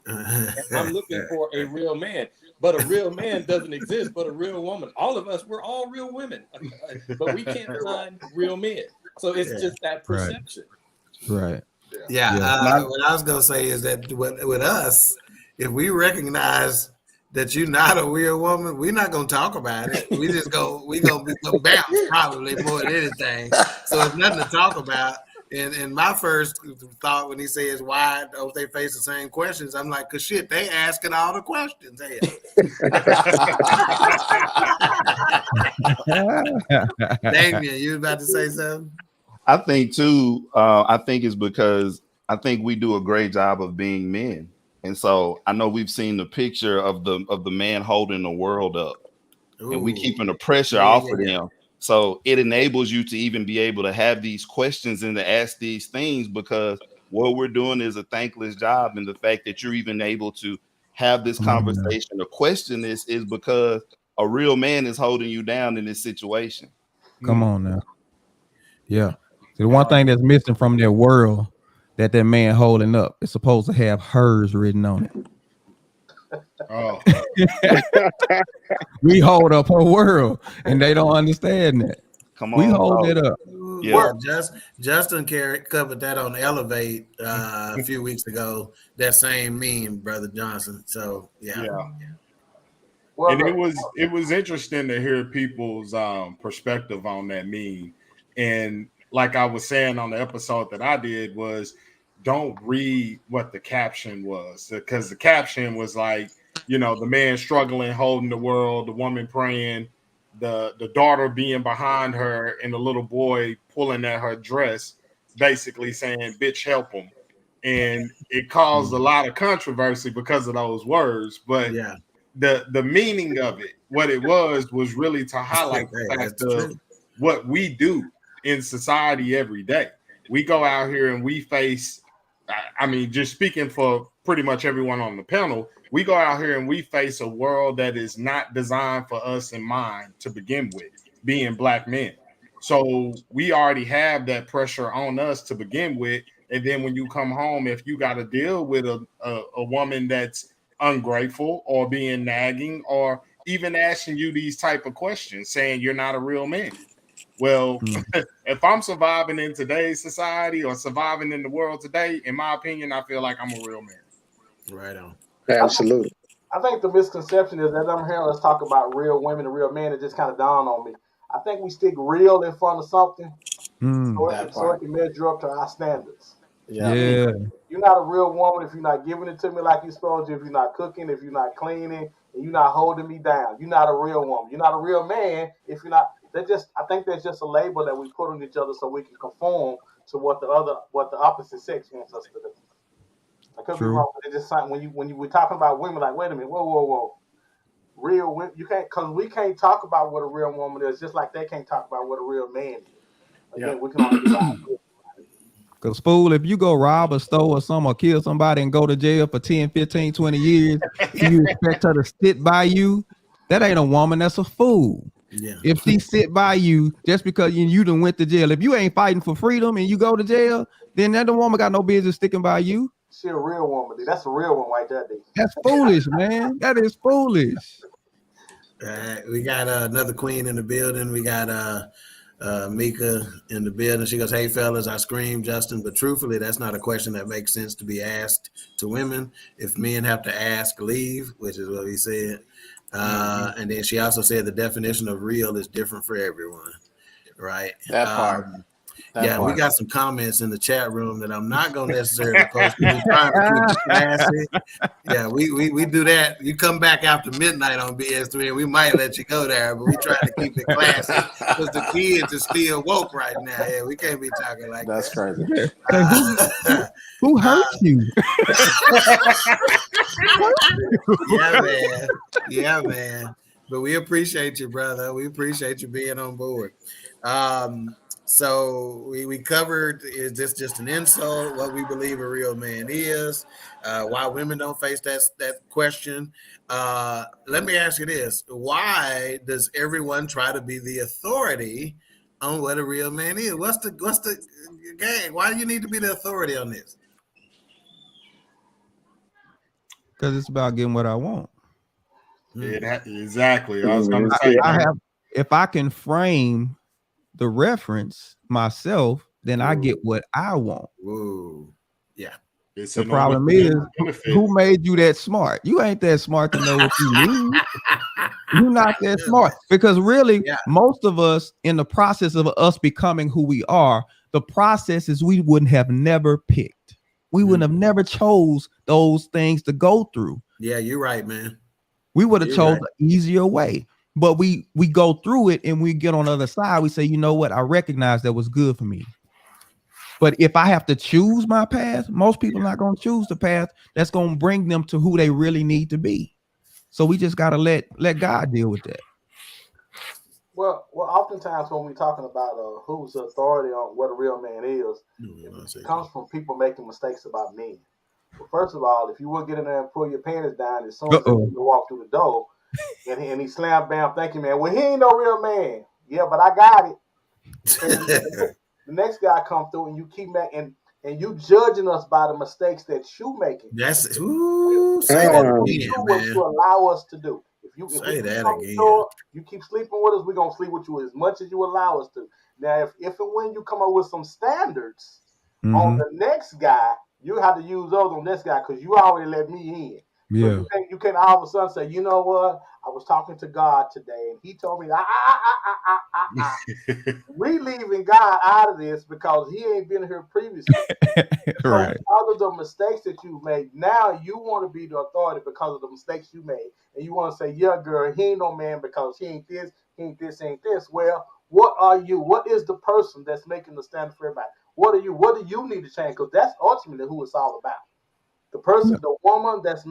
And I'm looking for a real man. But a real man doesn't exist, but a real woman. All of us, we're all real women. But we can't find real men. So it's just that perception. Right. Yeah. What I was going to say is that with us, if we recognize that you're not a real woman, we're not going to talk about it. We going to be bounced probably more than anything. So it's nothing to talk about. And my first thought when he says, why don't they face the same questions? I'm like, 'cause shit, they asking all the questions. Damien, you about to say something? I think too, I think it's because I think we do a great job of being men. And so I know we've seen the picture of the man holding the world up. Ooh. And we keeping the pressure off of them. So it enables you to even be able to have these questions and to ask these things, because what we're doing is a thankless job. And the fact that you're even able to have this conversation or question this is because a real man is holding you down in this situation. Come on now. Yeah. So the one thing that's missing from their world that man holding up is supposed to have hers written on it. Oh. We hold up her world, and they don't understand that. Come on, we hold it up. Yeah, Justin covered that on Elevate a few weeks ago. That same meme, Brother Johnson. So yeah. Well, and it was interesting to hear people's perspective on that meme. And like I was saying on the episode that I did was, don't read what the caption was, because the caption was like, you know, the man struggling, holding the world, the woman praying, the daughter being behind her, and the little boy pulling at her dress, basically saying, bitch, help him. And it caused a lot of controversy because of those words. But the meaning of it, what it was really to highlight the fact of what we do in society every day. We go out here and we face, I mean, just speaking for pretty much everyone on the panel, we go out here and we face a world that is not designed for us in mind to begin with, being Black men. So we already have that pressure on us to begin with. And then when you come home, if you got to deal with a woman that's ungrateful or being nagging or even asking you these type of questions, saying you're not a real man. Well, if I'm surviving in today's society or surviving in the world today, in my opinion, I feel like I'm a real man. Right on. Absolutely. I think the misconception is that I'm hearing us talk about real women and real men. It just kind of dawned on me. I think we stick real in front of something, so it can measure up to our standards. Yeah. You're not a real woman if you're not giving it to me like you're supposed to, if you're not cooking, if you're not cleaning, and you're not holding me down. You're not a real woman. You're not a real man if you're not. I think that's just a label that we put on each other so we can conform to what the opposite sex wants us to do. I could be wrong, but it's just something when we're talking about women, like, wait a minute, whoa. Real women, you can't, because we can't talk about what a real woman is, just like they can't talk about what a real man is. Again, we can only divide. Because, fool, if you go rob a store or something or kill somebody and go to jail for 10, 15, 20 years, and you expect her to sit by you, that ain't a woman, that's a fool. Yeah. If she sit by you just because you done went to jail, if you ain't fighting for freedom and you go to jail, then that woman got no business sticking by you. She a real woman, dude. That's a real one right there, dude. That's foolish, man. That is foolish. We got another queen in the building. We got Mika in the building. She goes, "Hey fellas, I scream, Justin, but truthfully, that's not a question that makes sense to be asked to women. If men have to ask, leave," which is what he said. And then she also said the definition of real is different for everyone, right? That part. We got some comments in the chat room that I'm not going to necessarily post. We're trying to keep it classy. Yeah, we do that. You come back after midnight on BS3, and we might let you go there, but we try to keep it classy because the kids are still woke right now. Yeah, we can't be talking like That's that. crazy. Who hurt you? Yeah, man. But we appreciate you, brother. We appreciate you being on board. So we covered, is this just an insult, what we believe a real man is, why women don't face that question. Let me ask you this. Why does everyone try to be the authority on what a real man is? What's the gang? Why do you need to be the authority on this? Because it's about getting what I want. Yeah, exactly. I was going to say, if I can frame the reference myself, then I get what I want. Whoa. Yeah. The problem is, who made you that smart? You ain't that smart to know what you need. You're not that smart, because really, most of us, in the process of us becoming who we are, the process is we wouldn't have never picked. We wouldn't have never chose those things to go through. Yeah, you're right, man. We would have chose the easier way. But we go through it and we get on the other side. We say, you know what? I recognize that was good for me. But if I have to choose my path, most people are not going to choose the path that's going to bring them to who they really need to be. So we just got to let God deal with that. Well, oftentimes when we're talking about who's the authority on what a real man is, it comes from people making mistakes about men. Well, first of all, if you will get in there and pull your panties down as soon as you walk through the door, and he slam bam, thank you, man. Well, he ain't no real man. Yeah, but I got it. The next guy come through and you keep making, and you judging us by the mistakes that you making. That's say that again, what you allow us to do. If you keep sleeping with us, we're gonna sleep with you as much as you allow us to. Now, if and when you come up with some standards on the next guy, you have to use those on this guy because you already let me in. Yeah. So you can't all of a sudden say, you know what? I was talking to God today, and He told me, we leaving God out of this because He ain't been here previously. Right. Because of the mistakes that you've made, now you want to be the authority because of the mistakes you made, and you want to say, yeah, girl, he ain't no man because he ain't this, ain't this. Well, what are you? What is the person that's making the standard for everybody? What are you? What do you need to change? Because that's ultimately who it's all about. The person, the woman that's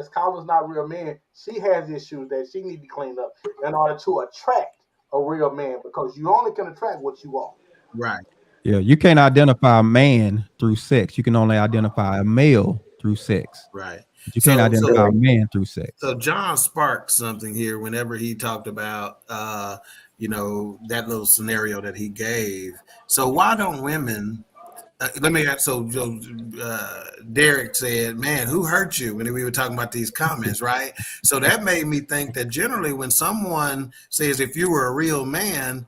calling us not real men, she has issues that she needs to clean up in order to attract a real man, because you only can attract what you want. Right. Yeah, you can't identify a man through sex. You can only identify a male through sex. Right. But you can't identify a man through sex. So John sparked something here whenever he talked about that little scenario that he gave. So why don't women let me ask, Derek said, man, who hurt you when we were talking about these comments, right? So that made me think that generally when someone says, if you were a real man,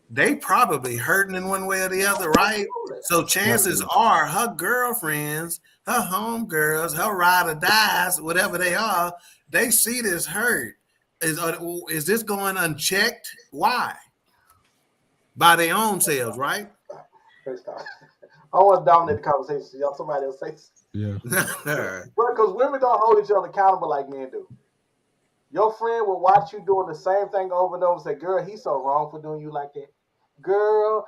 they probably hurting in one way or the other, right? So chances are her girlfriends, her homegirls, her ride or dies, whatever they are, they see this hurt. Is this going unchecked? Why? by their own selves, right? I want to dominate the conversation. So y'all, somebody else say. Yeah. Because women don't hold each other accountable like men do. Your friend will watch you doing the same thing over and over and say, girl, he's so wrong for doing you like that. Girl,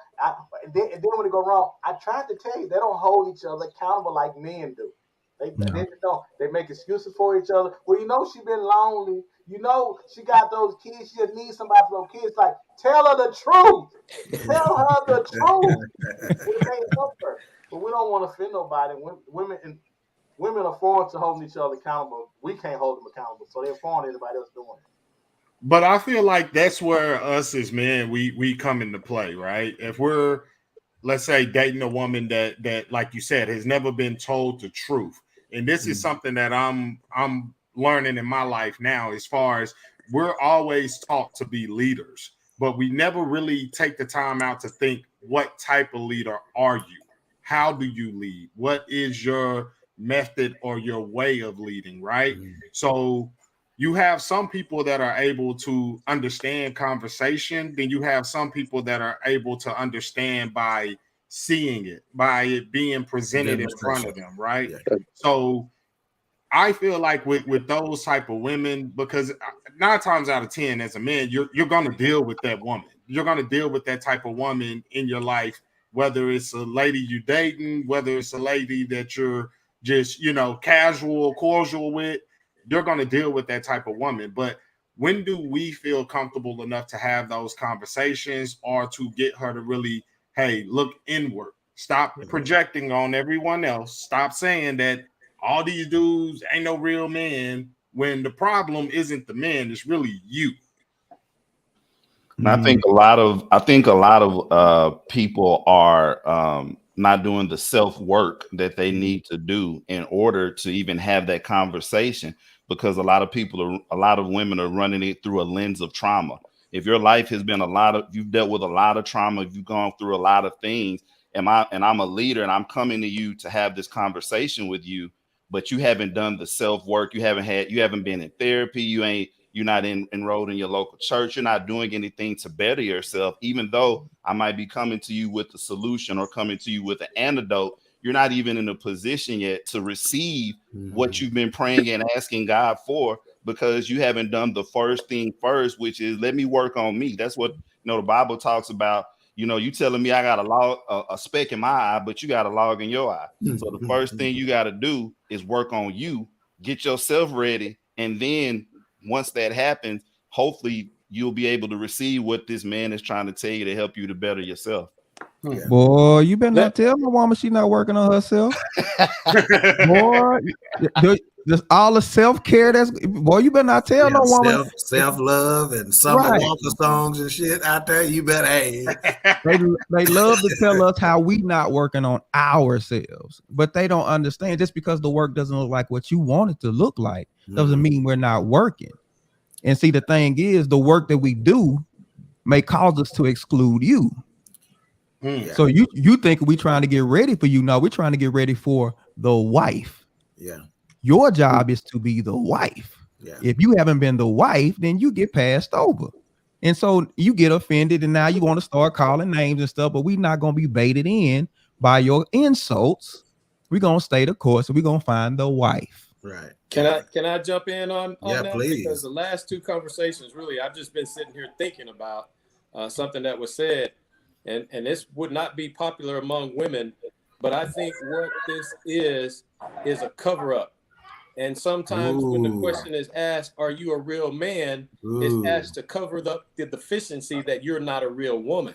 then when it go wrong, I tried to tell you, they don't hold each other accountable like men do. They don't. They make excuses for each other. Well, you know she been lonely. You know she got those kids. She just needs somebody for those kids. Like, tell her the truth. Tell her the truth. We can't help her. But we don't want to offend nobody. Women are forced to hold each other accountable. We can't hold them accountable, so they're forcing anybody else doing it. But I feel like that's where us as men we come into play, right? If we're, let's say, dating a woman that like you said has never been told the truth, and this is something that I'm learning in my life now. As far as we're always taught to be leaders, but we never really take the time out to think, what type of leader are you? How do you lead? What is your method or your way of leading, right? So you have some people that are able to understand conversation, then you have some people that are able to understand by seeing it, by it being presented in front of them, right? So I feel like with those type of women, because 9 times out of 10 as a man, you're going to deal with that woman. You're going to deal with that type of woman in your life, whether it's a lady you're dating, whether it's a lady that you're just, casual, cordial with, you're going to deal with that type of woman. But when do we feel comfortable enough to have those conversations, or to get her to really, hey, look inward, stop projecting on everyone else, stop saying that all these dudes ain't no real men, when the problem isn't the men, it's really you. And I think a lot of people are not doing the self work that they need to do in order to even have that conversation, because a lot of women are running it through a lens of trauma. If your life has been you've dealt with a lot of trauma, you've gone through a lot of things, and I'm a leader and I'm coming to you to have this conversation with you, but you haven't done the self work, you haven't been in therapy, you're not enrolled in your local church, you're not doing anything to better yourself, even though I might be coming to you with the solution or coming to you with an antidote, you're not even in a position yet to receive what you've been praying and asking God for, because you haven't done the first thing first, which is, let me work on me. That's what, the Bible talks about. You telling me I got a speck in my eye, but you got a log in your eye. So the first thing you got to do is work on you, get yourself ready, and then once that happens, hopefully you'll be able to receive what this man is trying to tell you to help you to better yourself. Boy, you better not tell my woman she's not working on herself. Boy, there's all the self-care you better not tell no woman. Self-love and Summer Walker songs and shit out there. You better, they love to tell us how we not working on ourselves, but they don't understand, just because the work doesn't look like what you want it to look like doesn't mean we're not working. And see, the thing is, the work that we do may cause us to exclude you. So you think we trying to get ready for you? No, we're trying to get ready for the wife. Your job is to be the wife. If you haven't been the wife, then you get passed over, and so you get offended, and now you want to start calling names and stuff. But we're not going to be baited in by your insults. We're gonna stay the course, and we're gonna find the wife. Right. Can I jump in on that? Please. Because the last 2 conversations, really, I've just been sitting here thinking about something that was said. And this would not be popular among women, but I think what this is a cover-up. And sometimes when the question is asked, are you a real man, it's asked to cover the deficiency that you're not a real woman,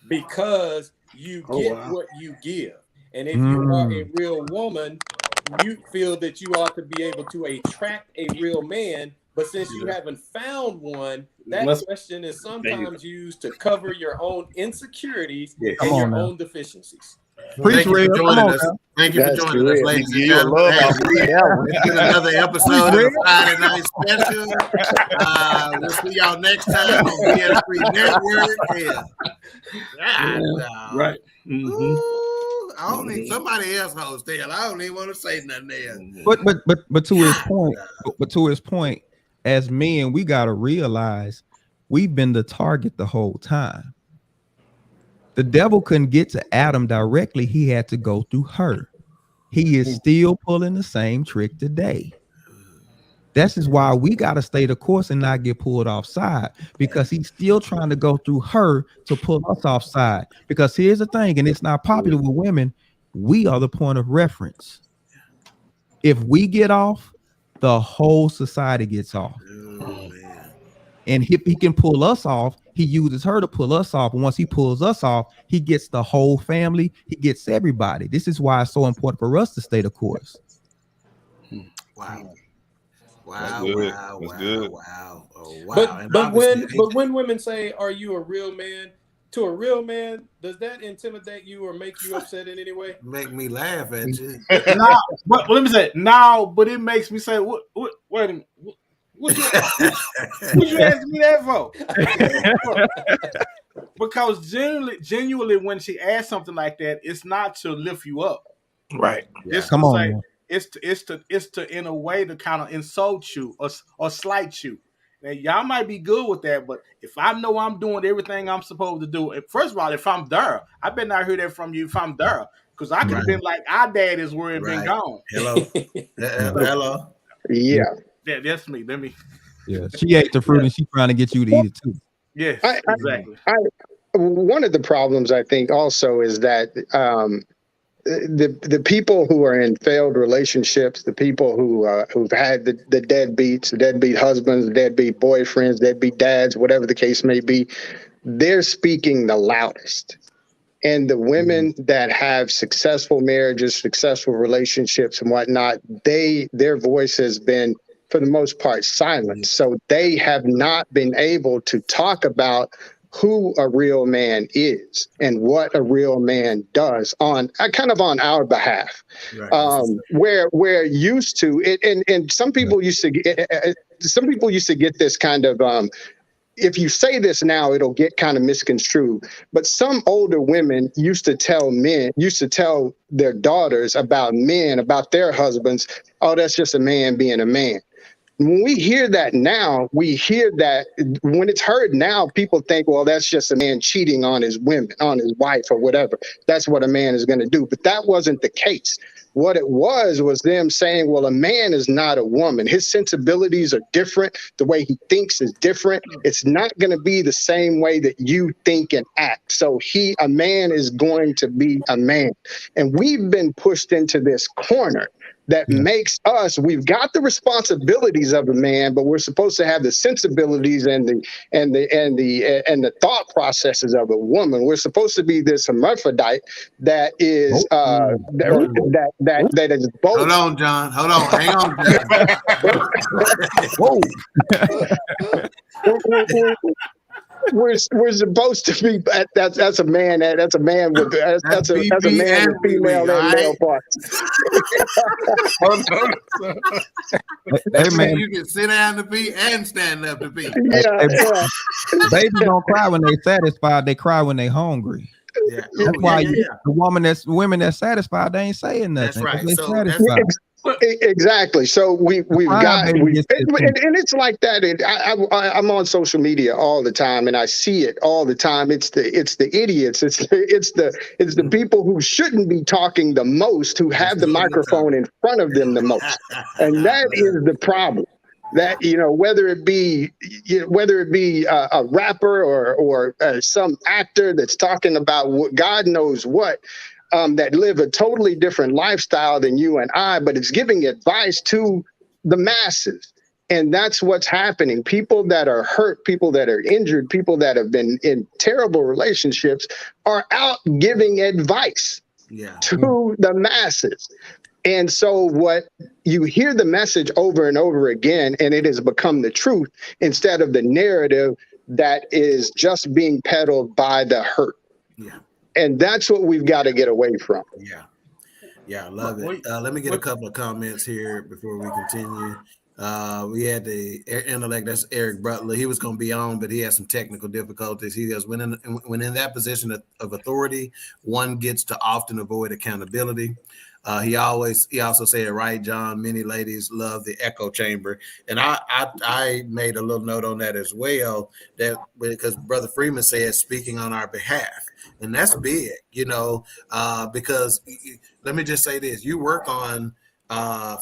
because you get what you give. And if you are a real woman, you feel that you ought to be able to attract a real man. But since you haven't found one, that question is sometimes used to cover your own insecurities and your own deficiencies. Thank you for joining us. Thank you for joining us, ladies and gentlemen. It's been another episode of the Friday Night Special. We'll see y'all next time on BS3 Network. Right. I don't need somebody else host there. I don't even want to say nothing there. But to his point, as men, we gotta realize we've been the target the whole time. The devil couldn't get to Adam directly. He had to go through her. He is still pulling the same trick today. This is why we got to stay the course and not get pulled offside, because he's still trying to go through her to pull us offside. Because here's the thing, and it's not popular with women, we are the point of reference. If we get off, the whole society gets off. And if he can pull us off, he uses her to pull us off. And once he pulls us off, he gets the whole family. He gets everybody. This is why it's so important for us to stay the course. Wow. That's Wow, good. wow, That's wow, good. wow. Oh, wow. But when women say, "Are you a real man?" To a real man, does that intimidate you or make you upset in any way? Make me laugh at you. Now, but let me say now, but it makes me say, what wait a minute. What you asking me that for? Because genuinely, when she asks something like that, it's not to lift you up. Right. It's Come to on, say, man. it's to in a way to kind of insult you or slight you. Now, y'all might be good with that, but if I know I'm doing everything I'm supposed to do, first of all, if I'm there, I better not hear that from you if I'm there, because I could have been like our dad is where and been gone. Hello. Hello. Yeah. That's me. Let me. Yeah, she ate the fruit and she's trying to get you to eat it too. Yes, exactly. One of the problems I think also is that the people who are in failed relationships, the people who've had the deadbeats, the deadbeat husbands, the deadbeat boyfriends, deadbeat dads, whatever the case may be, they're speaking the loudest. And the women that have successful marriages, successful relationships and whatnot, their voice has been, for the most part, silent. So they have not been able to talk about who a real man is and what a real man does on our behalf. Right. Where used to it, and some people used to get this kind of if you say this now, it'll get kind of misconstrued. But some older women used to tell their daughters about men, about their husbands, oh, that's just a man being a man. When we hear that now, when it's heard now, people think, well, that's just a man cheating on his wife or whatever. That's what a man is going to do. But that wasn't the case. What it was them saying, well, a man is not a woman. His sensibilities are different. The way he thinks is different. It's not going to be the same way that you think and act. So a man is going to be a man. And we've been pushed into this corner that makes we've got the responsibilities of a man, but we're supposed to have the sensibilities and the thought processes of a woman. We're supposed to be this hermaphrodite that is that is both. Hold on, John. Hold on. Hang on, John. We're supposed to be that's a man with female and male parts. Hey, man, you can sit down to pee and stand up to pee. Yeah. Babies don't cry when they satisfied; they cry when they hungry. Yeah. That's why the women that's satisfied, they ain't saying nothing. That's right. They So satisfied. Exactly. So we've got, and it's like that. I'm on social media all the time, and I see it all the time. It's the idiots. It's the people who shouldn't be talking the most, who have the microphone in front of them the most, and that is the problem. That whether it be a rapper or some actor that's talking about what God knows what. That live a totally different lifestyle than you and I, but it's giving advice to the masses. And that's what's happening. People that are hurt, people that are injured, people that have been in terrible relationships are out giving advice to the masses. And so what you hear the message over and over again, and it has become the truth instead of the narrative that is just being peddled by the hurt. Yeah. And that's what we've got to get away from. Yeah, I love it. Let me get a couple of comments here before we continue. We had the intellect. That's Eric Butler. He was going to be on, but he had some technical difficulties. He goes, when in that position of authority, one gets to often avoid accountability. He also said, right, John, many ladies love the echo chamber. And I made a little note on that as well, that because Brother Freeman said speaking on our behalf. And that's big, because let me just say this, you work on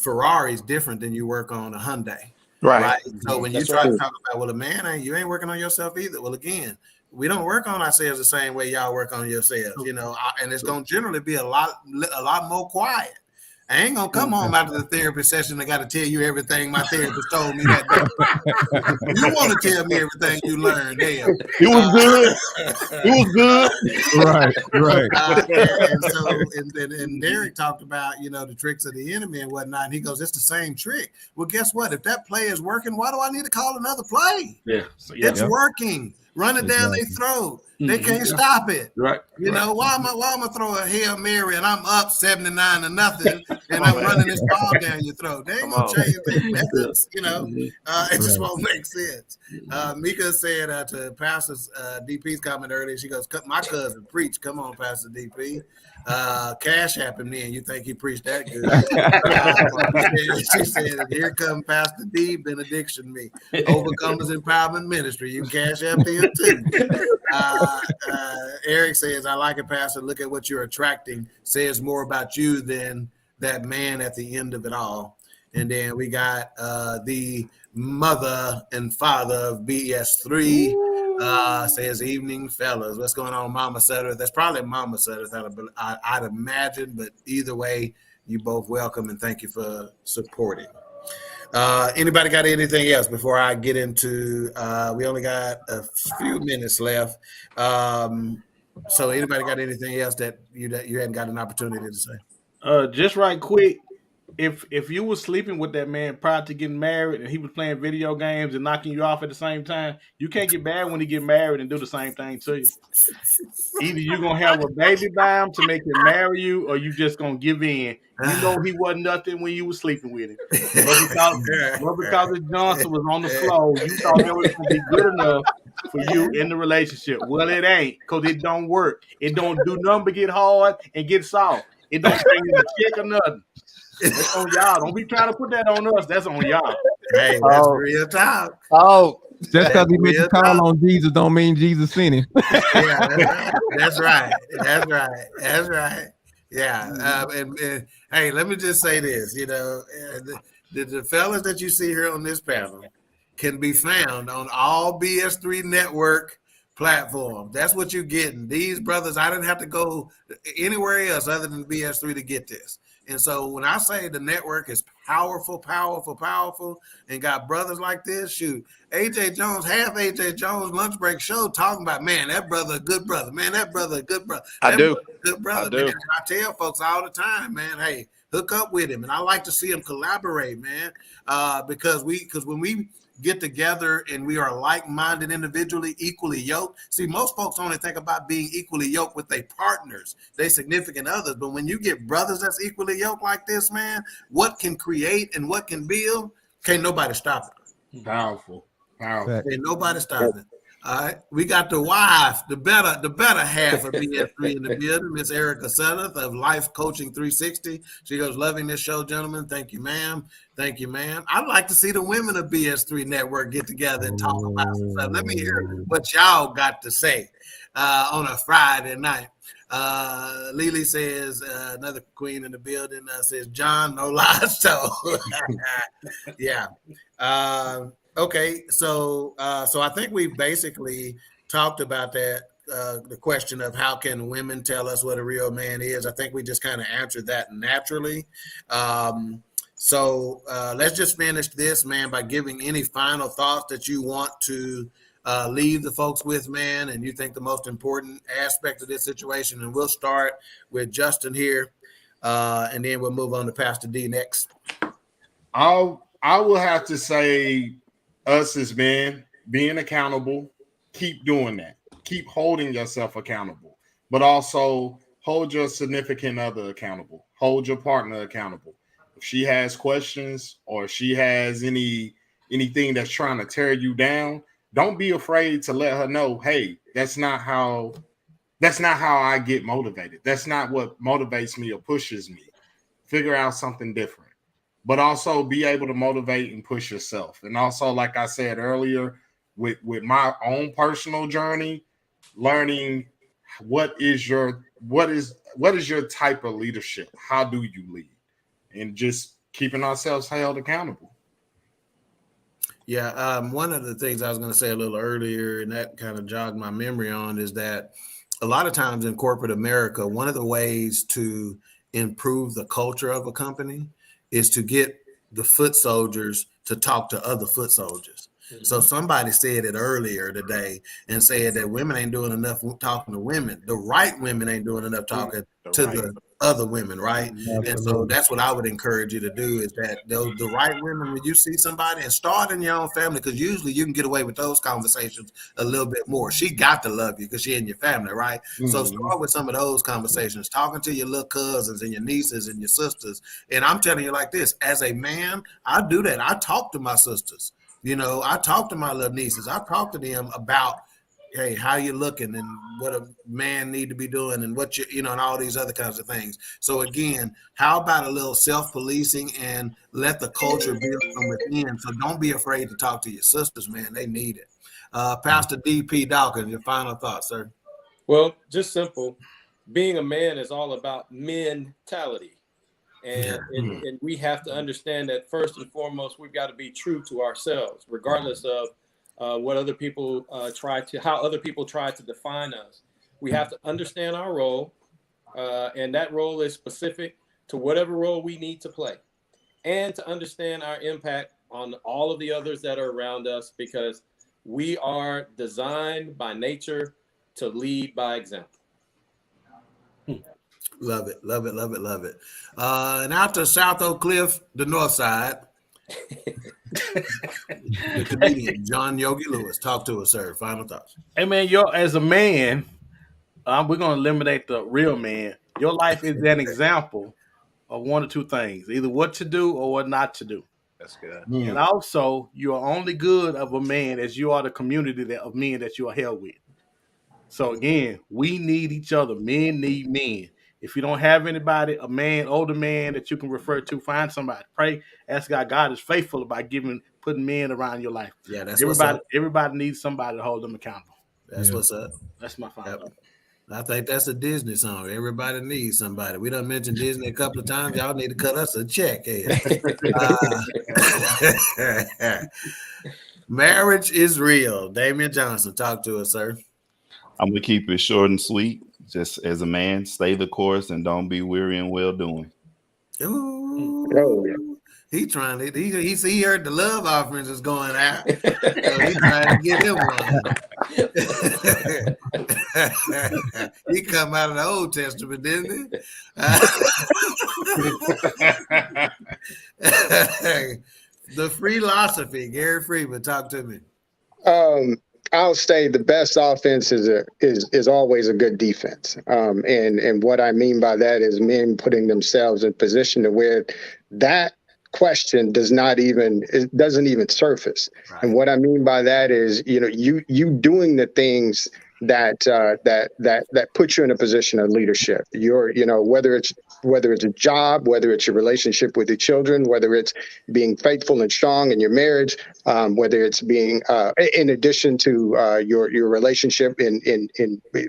Ferrari's different than you work on a Hyundai. Right. So when you try to talk about, well, man, you ain't working on yourself either. Well, again, we don't work on ourselves the same way y'all work on yourselves, and it's going to generally be a lot more quiet. I ain't gonna come home after the therapy session. I got to tell you everything my therapist told me that day. You want to tell me everything you learned, damn. It was good. It was good. Right. And Derek talked about, the tricks of the enemy and whatnot. And he goes, it's the same trick. Well, guess what? If that play is working, why do I need to call another play? Yeah. It's working. Run it down their throat. They can't stop it. Right. Why am I gonna throw a Hail Mary and I'm up 79-0 and I'm running this ball down your throat? They ain't gonna change their methods, it just won't make sense. Mika said to Pastor DP's comment earlier, she goes, my cousin preached. Come on, Pastor DP. Cash happened then. You think he preached that good? She said, here come Pastor D, benediction me. Overcomers Empowerment Ministry. You cash up him too. Eric says, I like it, Pastor. Look at what you're attracting. Says more about you than that man at the end of it all. And then we got the mother and father of BS3. Says, evening, fellas. What's going on, Mama Sutter? That's probably Mama Sutter, I'd imagine. But either way, you both welcome and thank you for supporting. Anybody got anything else before I get into? We only got a few minutes left. So anybody got anything else that you hadn't got an opportunity to say? Just right quick. If you were sleeping with that man prior to getting married and he was playing video games and knocking you off at the same time, you can't get mad when he get married and do the same thing to you. Either you're going to have a baby by him to make him marry you, or you just going to give in. You know he wasn't nothing when you were sleeping with him. But because Johnson was on the floor, you thought that was going to be good enough for you in the relationship. Well, it ain't, because it don't work. It don't do nothing but get hard and get soft. It don't bring you a check or nothing. That's on y'all. Don't be trying to put that on us. That's on y'all. Hey, that's real talk. Just because he made you call on Jesus don't mean Jesus sent him. Yeah, that's right. Yeah. And hey, let me just say this. The fellas that you see here on this panel can be found on all BS3 Network platforms. That's what you're getting. These brothers, I didn't have to go anywhere else other than BS3 to get this. And so when I say the network is powerful, and got brothers like this, shoot, AJ Jones, half AJ Jones lunch break show talking about, man, that brother a good brother. Man, that brother a good brother. I do. Good brother. Man. I tell folks all the time, man, hey, hook up with him. And I like to see him collaborate, man, because when we get together and we are like-minded individually, equally yoked. See, most folks only think about being equally yoked with their partners, their significant others. But when you get brothers that's equally yoked like this, man, what can create and what can build, can't nobody stop it. Powerful. Can't nobody stop it. All right, we got the wife, the better half of BS3 in the building, Miss Erica Sutter of Life Coaching 360. She goes, loving this show, gentlemen. Thank you, ma'am. Thank you, ma'am. I'd like to see the women of BS3 Network get together and talk about some stuff. Let me hear what y'all got to say on a Friday night. Lily says, another queen in the building, says, John, no lies told. Yeah. Okay, so I think we basically talked about that, the question of how can women tell us what a real man is. I think we just kind of answered that naturally. So let's just finish this, man, by giving any final thoughts that you want to leave the folks with, man, and you think the most important aspect of this situation. And we'll start with Justin here, and then we'll move on to Pastor D next. I will have to say, us as men, being accountable, keep doing that. Keep holding yourself accountable, but also hold your significant other accountable. Hold your partner accountable. If she has questions or she has anything that's trying to tear you down, don't be afraid to let her know, hey, that's not how I get motivated. That's not what motivates me or pushes me. Figure out something different. But also be able to motivate and push yourself. And also, like I said earlier, with my own personal journey, learning what is your type of leadership? How do you lead? And just keeping ourselves held accountable. Yeah, one of the things I was going to say a little earlier, and that kind of jogged my memory on, is that a lot of times in corporate America, one of the ways to improve the culture of a company is to get the foot soldiers to talk to other foot soldiers. Mm-hmm. So somebody said it earlier today and said that women ain't doing enough talking to women. The right women ain't doing enough talking to the other women, right? Mm-hmm. And so that's what I would encourage you to do, is that the right women, when you see somebody, and start in your own family, because usually you can get away with those conversations a little bit more. She got to love you because she's in your family, right? Mm-hmm. So start with some of those conversations, talking to your little cousins and your nieces and your sisters. And I'm telling you like this, as a man, I do that. I talk to my sisters. You know, I talk to my little nieces. I talk to them about, hey, how you looking and what a man need to be doing and what and all these other kinds of things. So again, how about a little self-policing and let the culture build from within? So don't be afraid to talk to your sisters, man. They need it. Pastor D.P. Dawkins, your final thoughts, sir? Well, just simple. Being a man is all about mentality. And we have to understand that first and foremost, we've got to be true to ourselves, regardless of what other people how other people try to define us. We have to understand our role, and that role is specific to whatever role we need to play, and to understand our impact on all of the others that are around us, because we are designed by nature to lead by example. Love it, love it, love it, love it. And out to South Oak Cliff, the north side, the comedian John Yogi Lewis. Talk to us, sir. Final thoughts. Hey, man, as a man, we're going to eliminate the real man. Your life is an example of one or two things, either what to do or what not to do. That's good. And also, you are only good of a man as you are the community of men that you are held with. So again, we need each other. Men need men. If you don't have anybody, a man, older man that you can refer to, find somebody. Pray, ask God. God is faithful about putting men around your life. Yeah, that's everybody needs somebody to hold them accountable. That's what's up. That's my final thought. I think that's a Disney song. Everybody needs somebody. We done mentioned Disney a couple of times. Y'all need to cut us a check here. Marriage is real. Damian Johnson, talk to us, sir. I'm going to keep it short and sweet. Just as a man, stay the course and don't be weary in well doing. Ooh. He trying to. He heard the love offerings is going out. So he trying to get him one. He come out of the Old Testament, didn't he? The philosophy, Gary Freeman, talk to me. I'll say the best offense is always a good defense. And what I mean by that is men putting themselves in position to where that question doesn't even surface. Right. And what I mean by that is, you doing the things that put you in a position of leadership. Whether it's a job, whether it's your relationship with your children, whether it's being faithful and strong in your marriage, whether it's being in addition to your relationship in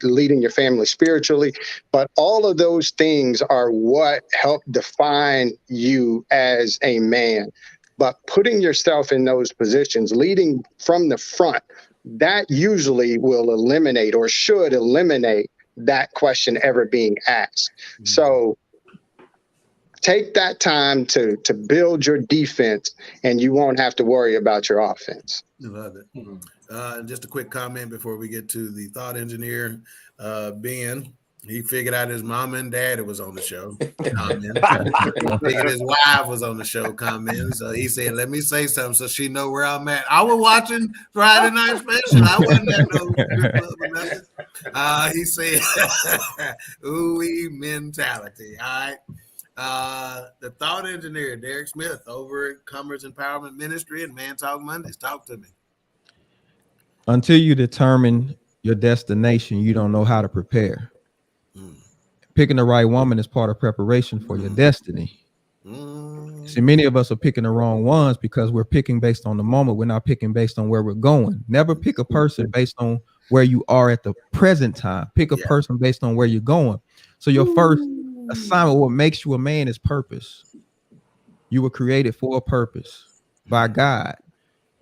leading your family spiritually. But all of those things are what help define you as a man. But putting yourself in those positions, leading from the front, that usually will eliminate or should eliminate that question ever being asked. Mm-hmm. So take that time to build your defense, and you won't have to worry about your offense. I love it. Mm-hmm. Just a quick comment before we get to the thought engineer, Ben. He figured out his mom and daddy was on the show. He figured his wife was on the show. So he said, "Let me say something so she know where I'm at." I was watching Friday Night Special. I wasn't at no strip club or nothing. He said, "Ooh, mentality." All right. The thought engineer, Derek Smith, over at Commerce Empowerment Ministry and Man Talk Mondays. Talk to me. Until you determine your destination, you don't know how to prepare. Picking the right woman is part of preparation for your destiny. See, many of us are picking the wrong ones because we're picking based on the moment. We're not picking based on where we're going. Never pick a person based on where you are at the present time. Pick a person based on where you're going. So your first assignment, what makes you a man, is purpose. You were created for a purpose by God,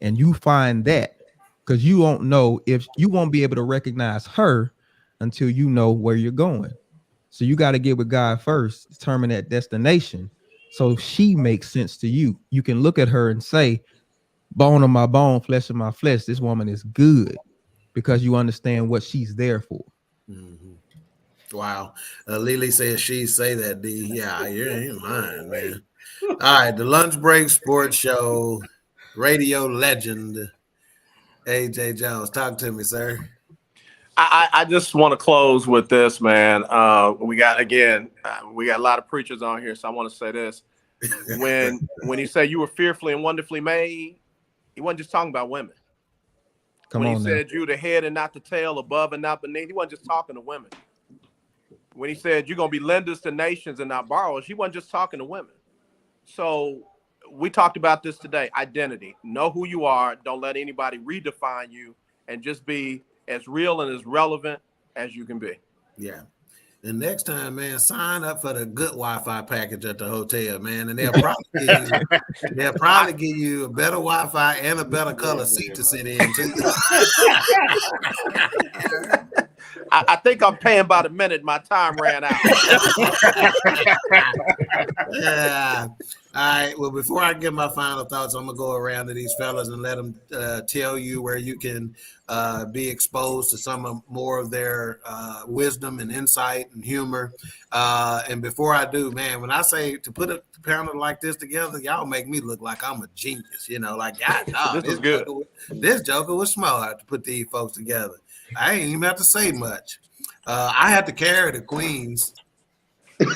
and you find that, because you won't know, if you won't be able to recognize her until you know where you're going. So you got to get with God first, determine that destination, so she makes sense to you. You can look at her and say, bone of my bone, flesh of my flesh, this woman is good, because you understand what she's there for. Wow. Lily says she say that, D. Yeah, you ain't lying, man. All right, the Lunch Break Sports Show, radio legend, AJ Jones. Talk to me, sir. I just want to close with this, man. We got a lot of preachers on here, so I want to say this. When he said you were fearfully and wonderfully made, he wasn't just talking about women. When he said you the head and not the tail, above and not beneath, he wasn't just talking to women. When he said you're going to be lenders to nations and not borrowers, he wasn't just talking to women. So we talked about this today, identity. Know who you are. Don't let anybody redefine you, and just be as real and as relevant as you can be. Yeah. And next time, man, sign up for the good Wi-Fi package at the hotel, man. And they'll probably give you a better Wi-Fi and a better color seat to sit in, too. I think I'm paying by the minute. My time ran out. Yeah. All right. Well, before I give my final thoughts, I'm going to go around to these fellas and let them tell you where you can be exposed to some more of their wisdom and insight and humor. And before I do, man, when I say to put a panel like this together, y'all make me look like I'm a genius. You know, like, God, no, this is good. This joker was smart to put these folks together. I ain't even have to say much. I had to carry the queens. I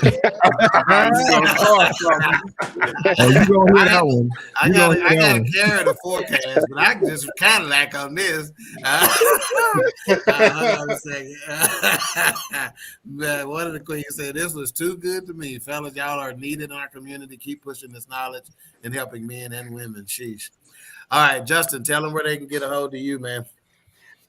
gotta carry the forecast, but I can just Cadillac on this. Hold on a second. One of the queens said, "This was too good to me, fellas. Y'all are needed in our community. Keep pushing this knowledge and helping men and women." Sheesh. All right, Justin, tell them where they can get a hold of you, man.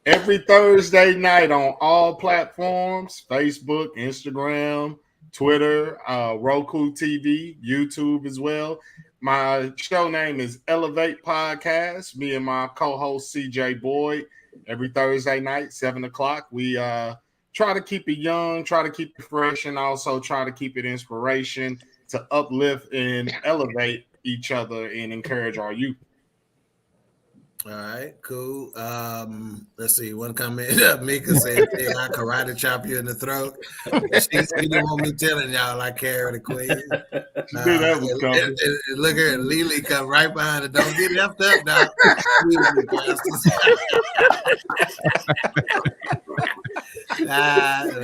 Every Thursday night on all platforms: Facebook, Instagram, Twitter, Roku TV, YouTube as well. My show name is Elevate Podcast. Me and my co-host CJ Boyd. Every Thursday night, 7 o'clock. We try to keep it young, try to keep it fresh, and also try to keep it inspiration to uplift and elevate each other and encourage our youth. All right, cool. Let's see. One comment. Mika said, "Hey, I karate chop you in the throat." She didn't want me telling y'all I carry the queen. That was coming. And look here, Lily come right behind her. Don't get left up, dog. I love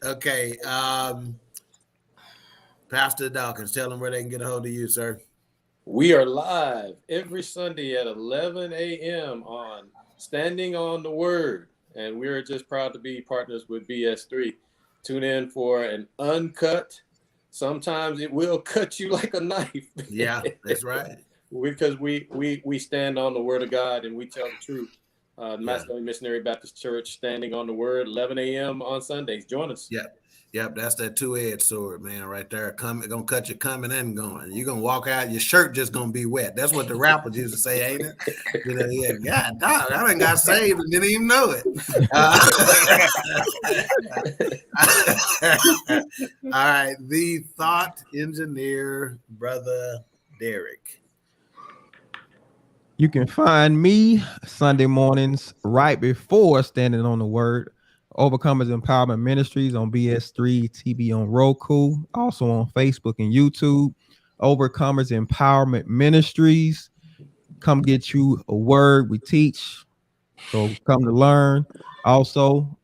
it. Okay. Pastor Dawkins, tell them where they can get a hold of you, sir. We are live every Sunday at 11 a.m. on Standing on the Word, and we're just proud to be partners with BS3. Tune in for an uncut. Sometimes it will cut you like a knife. Yeah, that's right. Because we stand on the Word of God and we tell the truth. Macedonia Missionary Baptist Church, Standing on the Word, 11 a.m. on Sundays. Join us. Yep, that's that two-edged sword, man, right there. Gonna cut you coming and going. You're gonna walk out, your shirt just gonna be wet. That's what the rappers used to say, ain't it? You know, yeah, God, dog, I done got saved and didn't even know it. All right, the thought engineer, brother Derek. You can find me Sunday mornings right before Standing on the Word. Overcomers Empowerment Ministries on BS3 TV on Roku, also on Facebook and YouTube. Overcomers Empowerment Ministries. Come get you a word. We teach, so come to learn. Also,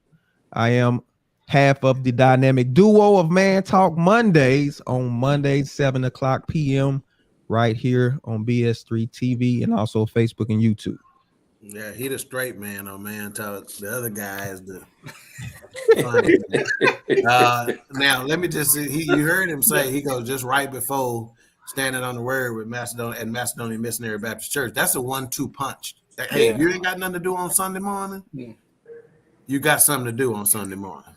I am half of the dynamic duo of Man Talk Mondays on Mondays, 7:00 p.m. right here on BS3 TV and also Facebook and YouTube. Yeah, he the straight man on Man Talk. The other guy is the funny man. Now let me just see. You heard him say he goes just right before standing on the word with Macedonia Missionary Baptist Church. That's a 1-2 punch. Hey, if you ain't got nothing to do on Sunday morning, you got something to do on Sunday morning.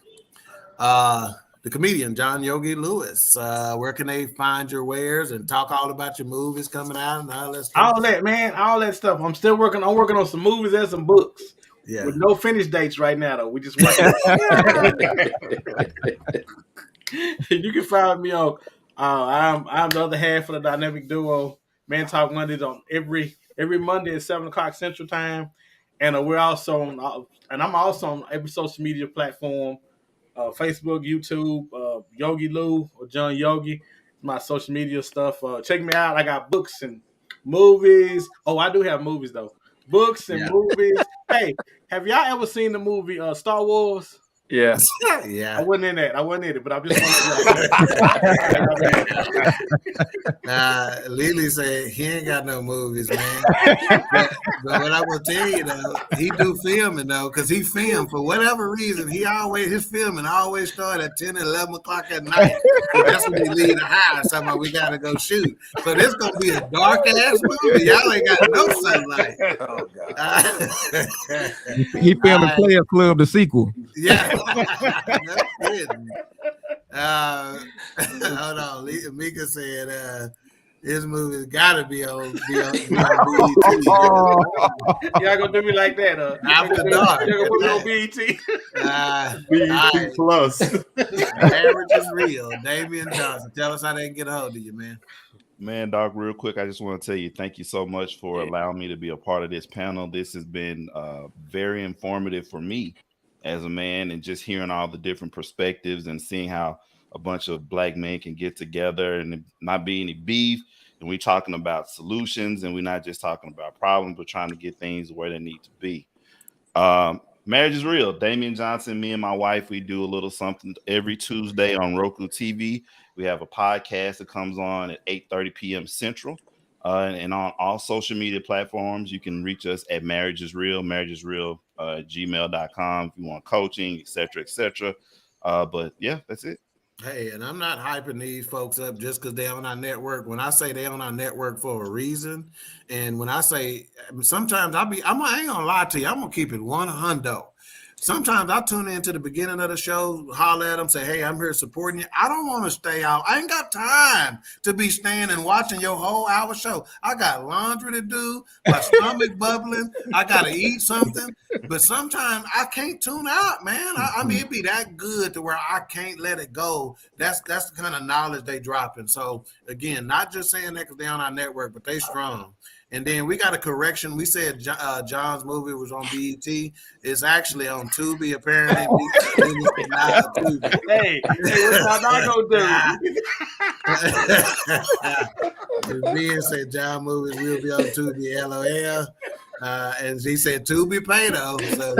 The comedian John Yogi Lewis. Where can they find your wares and talk all about your movies coming out and all that stuff? All that stuff. I'm working on some movies and some books. Yeah. With no finish dates right now, though. We just working. You can find me on. I'm the other half of the dynamic duo. Man Talk Mondays on every Monday at 7:00 Central Time, and we're also on. And I'm also on every social media platform. Facebook, YouTube, Yogi Lou or John Yogi, my social media stuff. Check me out. I got books and movies. Oh, I do have movies though. Books and movies. Hey, have y'all ever seen the movie Star Wars? Yeah. Yeah. I wasn't in it, but I'm just Lily said he ain't got no movies, man. but what I will tell you though, he do filming though, because he filmed for whatever reason. His filming always start at 10 and 11 o'clock at night. So that's when he leave the house. Somehow we gotta go shoot. So this gonna be a dark ass movie. Y'all ain't got no sunlight. Oh God. He filming Players Club, the sequel. Yeah. No kidding. Hold on. Mika said his movie's gotta be on BET. Y'all gonna do me like that, After dark. Y'all gonna put me on BET. BET Plus. Marriage is real. Damian Johnson. Tell us how they can get a hold of you, man. Man, dog, real quick, I just want to tell you thank you so much for allowing me to be a part of this panel. This has been very informative for me as a man, and just hearing all the different perspectives and seeing how a bunch of black men can get together and not be any beef. And we're talking about solutions, and we're not just talking about problems, but trying to get things where they need to be. Marriage is real. Damian Johnson, me and my wife, we do a little something every Tuesday on Roku TV. We have a podcast that comes on at 8:30 p.m. Central. And on all social media platforms, you can reach us at Marriage is Real, gmail.com if you want coaching, etc., etc. But yeah, that's it. Hey, and I'm not hyping these folks up just because they're on our network. When I say they're on our network for a reason, and when I say sometimes I ain't gonna lie to you, I'm gonna keep it 100. Sometimes I tune into the beginning of the show, holler at them, say, hey, I'm here supporting you. I don't want to stay out. I ain't got time to be staying and watching your whole hour show. I got laundry to do, my stomach bubbling. I got to eat something. But sometimes I can't tune out, man. I mean, it be that good to where I can't let it go. That's the kind of knowledge they dropping. So, again, not just saying that because they're on our network, but they strong. And then we got a correction. We said John's movie was on BET. It's actually on Tubi, apparently. Hey, what's my dog do? Ben said John movies will be on Tubi, LOL. And he said Tubi pay though. So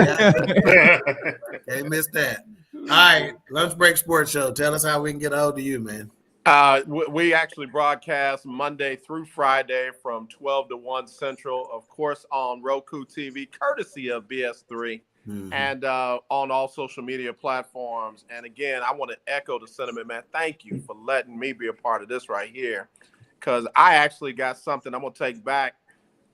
can't miss that. All right, Lunch Break Sports Show. Tell us how we can get a hold of you, man. We actually broadcast Monday through Friday from 12 to 1 Central, of course, on Roku TV, courtesy of BS3, and on all social media platforms. And again, I want to echo the sentiment, man. Thank you for letting me be a part of this right here, because I actually got something I'm going to take back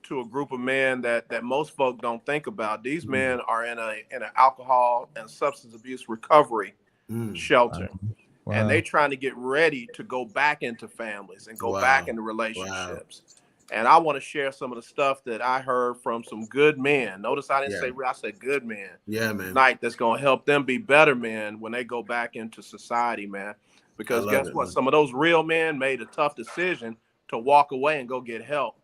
to a group of men that most folk don't think about. These men are in an alcohol and substance abuse recovery shelter. Wow. And they trying to get ready to go back into families and go back into relationships. Wow. And I want to share some of the stuff that I heard from some good men. Notice I didn't say I said good men. Yeah, man. Tonight that's going to help them be better men when they go back into society, man. Because guess what? Man. Some of those real men made a tough decision to walk away and go get help.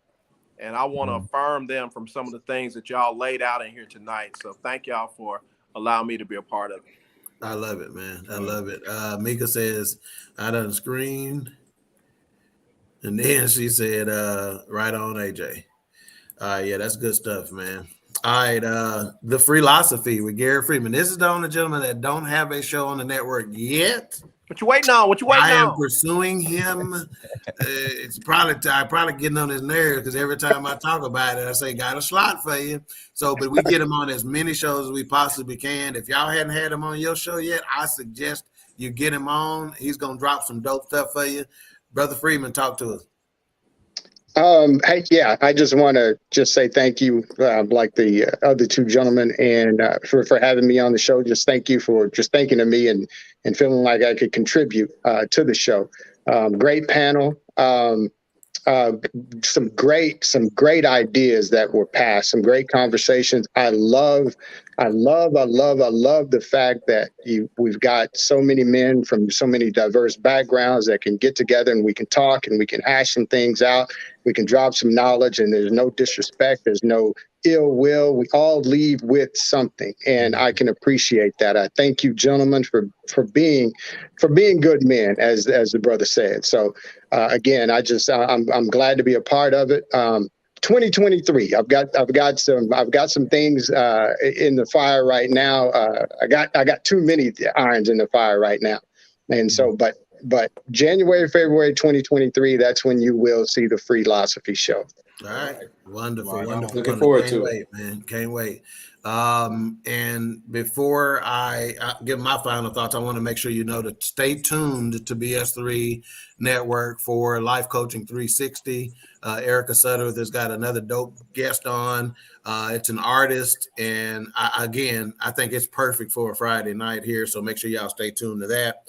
And I want to affirm them from some of the things that y'all laid out in here tonight. So thank y'all for allowing me to be a part of it. I love it, man. I love it. Mika says, I done screamed. And then she said, right on, AJ. Yeah, that's good stuff, man. All right, the Philosophy with Gary Freeman. This is the only gentleman that don't have a show on the network yet. What you waiting on? What you waiting I am on? pursuing him. It's probably getting on his nerves because every time I talk about it, I say, got a slot for you. So, but we get him on as many shows as we possibly can. If y'all hadn't had him on your show yet, I suggest you get him on. He's going to drop some dope stuff for you. Brother Freeman, talk to us. I just want to just say thank you, like the other two gentlemen, and for having me on the show. Just thank you for just thinking of me and feeling like I could contribute to the show. Great panel. Some great ideas that were passed, some great conversations. I love the fact that we've got so many men from so many diverse backgrounds that can get together and we can talk and we can hash some things out. We can drop some knowledge, and there's no disrespect. There's no ill will. We all leave with something, and I can appreciate that. I thank you, gentlemen, for being good men, as the brother said. So again, I'm glad to be a part of it. 2023. I've got some things in the fire right now. I got too many irons in the fire right now, and so but January, February 2023. That's when you will see the Philosophy show. All right. Wonderful. Looking forward to it, man. Can't wait. And before I give my final thoughts, I want to make sure you know to stay tuned to BS3 Network for Life Coaching 360. Erica Sutter has got another dope guest on. It's an artist, and I think it's perfect for a Friday night here. So make sure y'all stay tuned to that.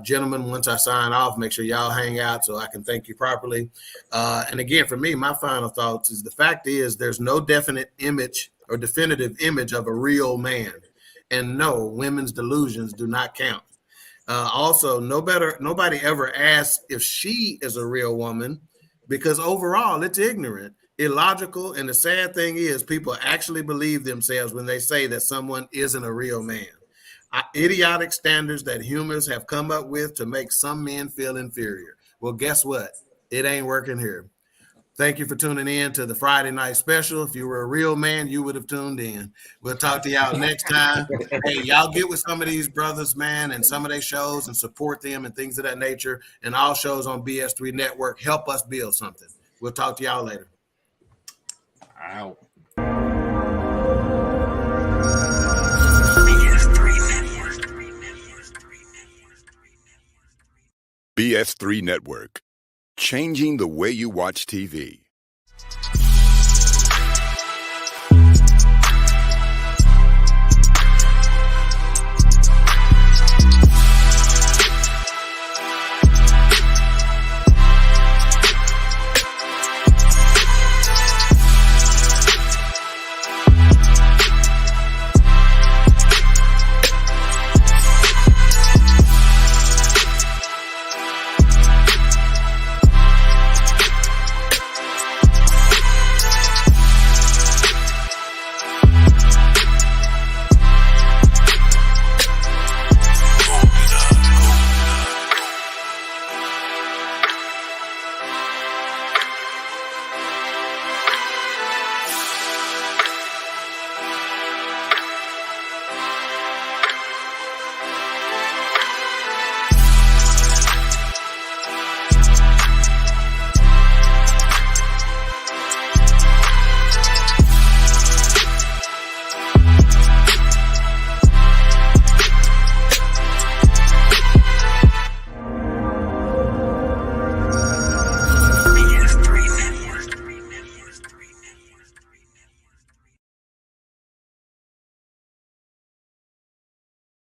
Gentlemen, once I sign off, make sure y'all hang out so I can thank you properly. And again, for me, my final thoughts is the fact is there's no definite image or definitive image of a real man. And no, women's delusions do not count. Also, nobody ever asks if she is a real woman, because overall it's ignorant, illogical, and the sad thing is people actually believe themselves when they say that someone isn't a real man. Idiotic standards that humans have come up with to make some men feel inferior. Well, guess what? It ain't working here. Thank you for tuning in to the Friday night special. If you were a real man, you would have tuned in. We'll talk to y'all next time. Hey, y'all get with some of these brothers, man, and some of their shows and support them and things of that nature. And all shows on BS3 Network help us build something. We'll talk to y'all later. Out. BS3 Network, changing the way you watch TV.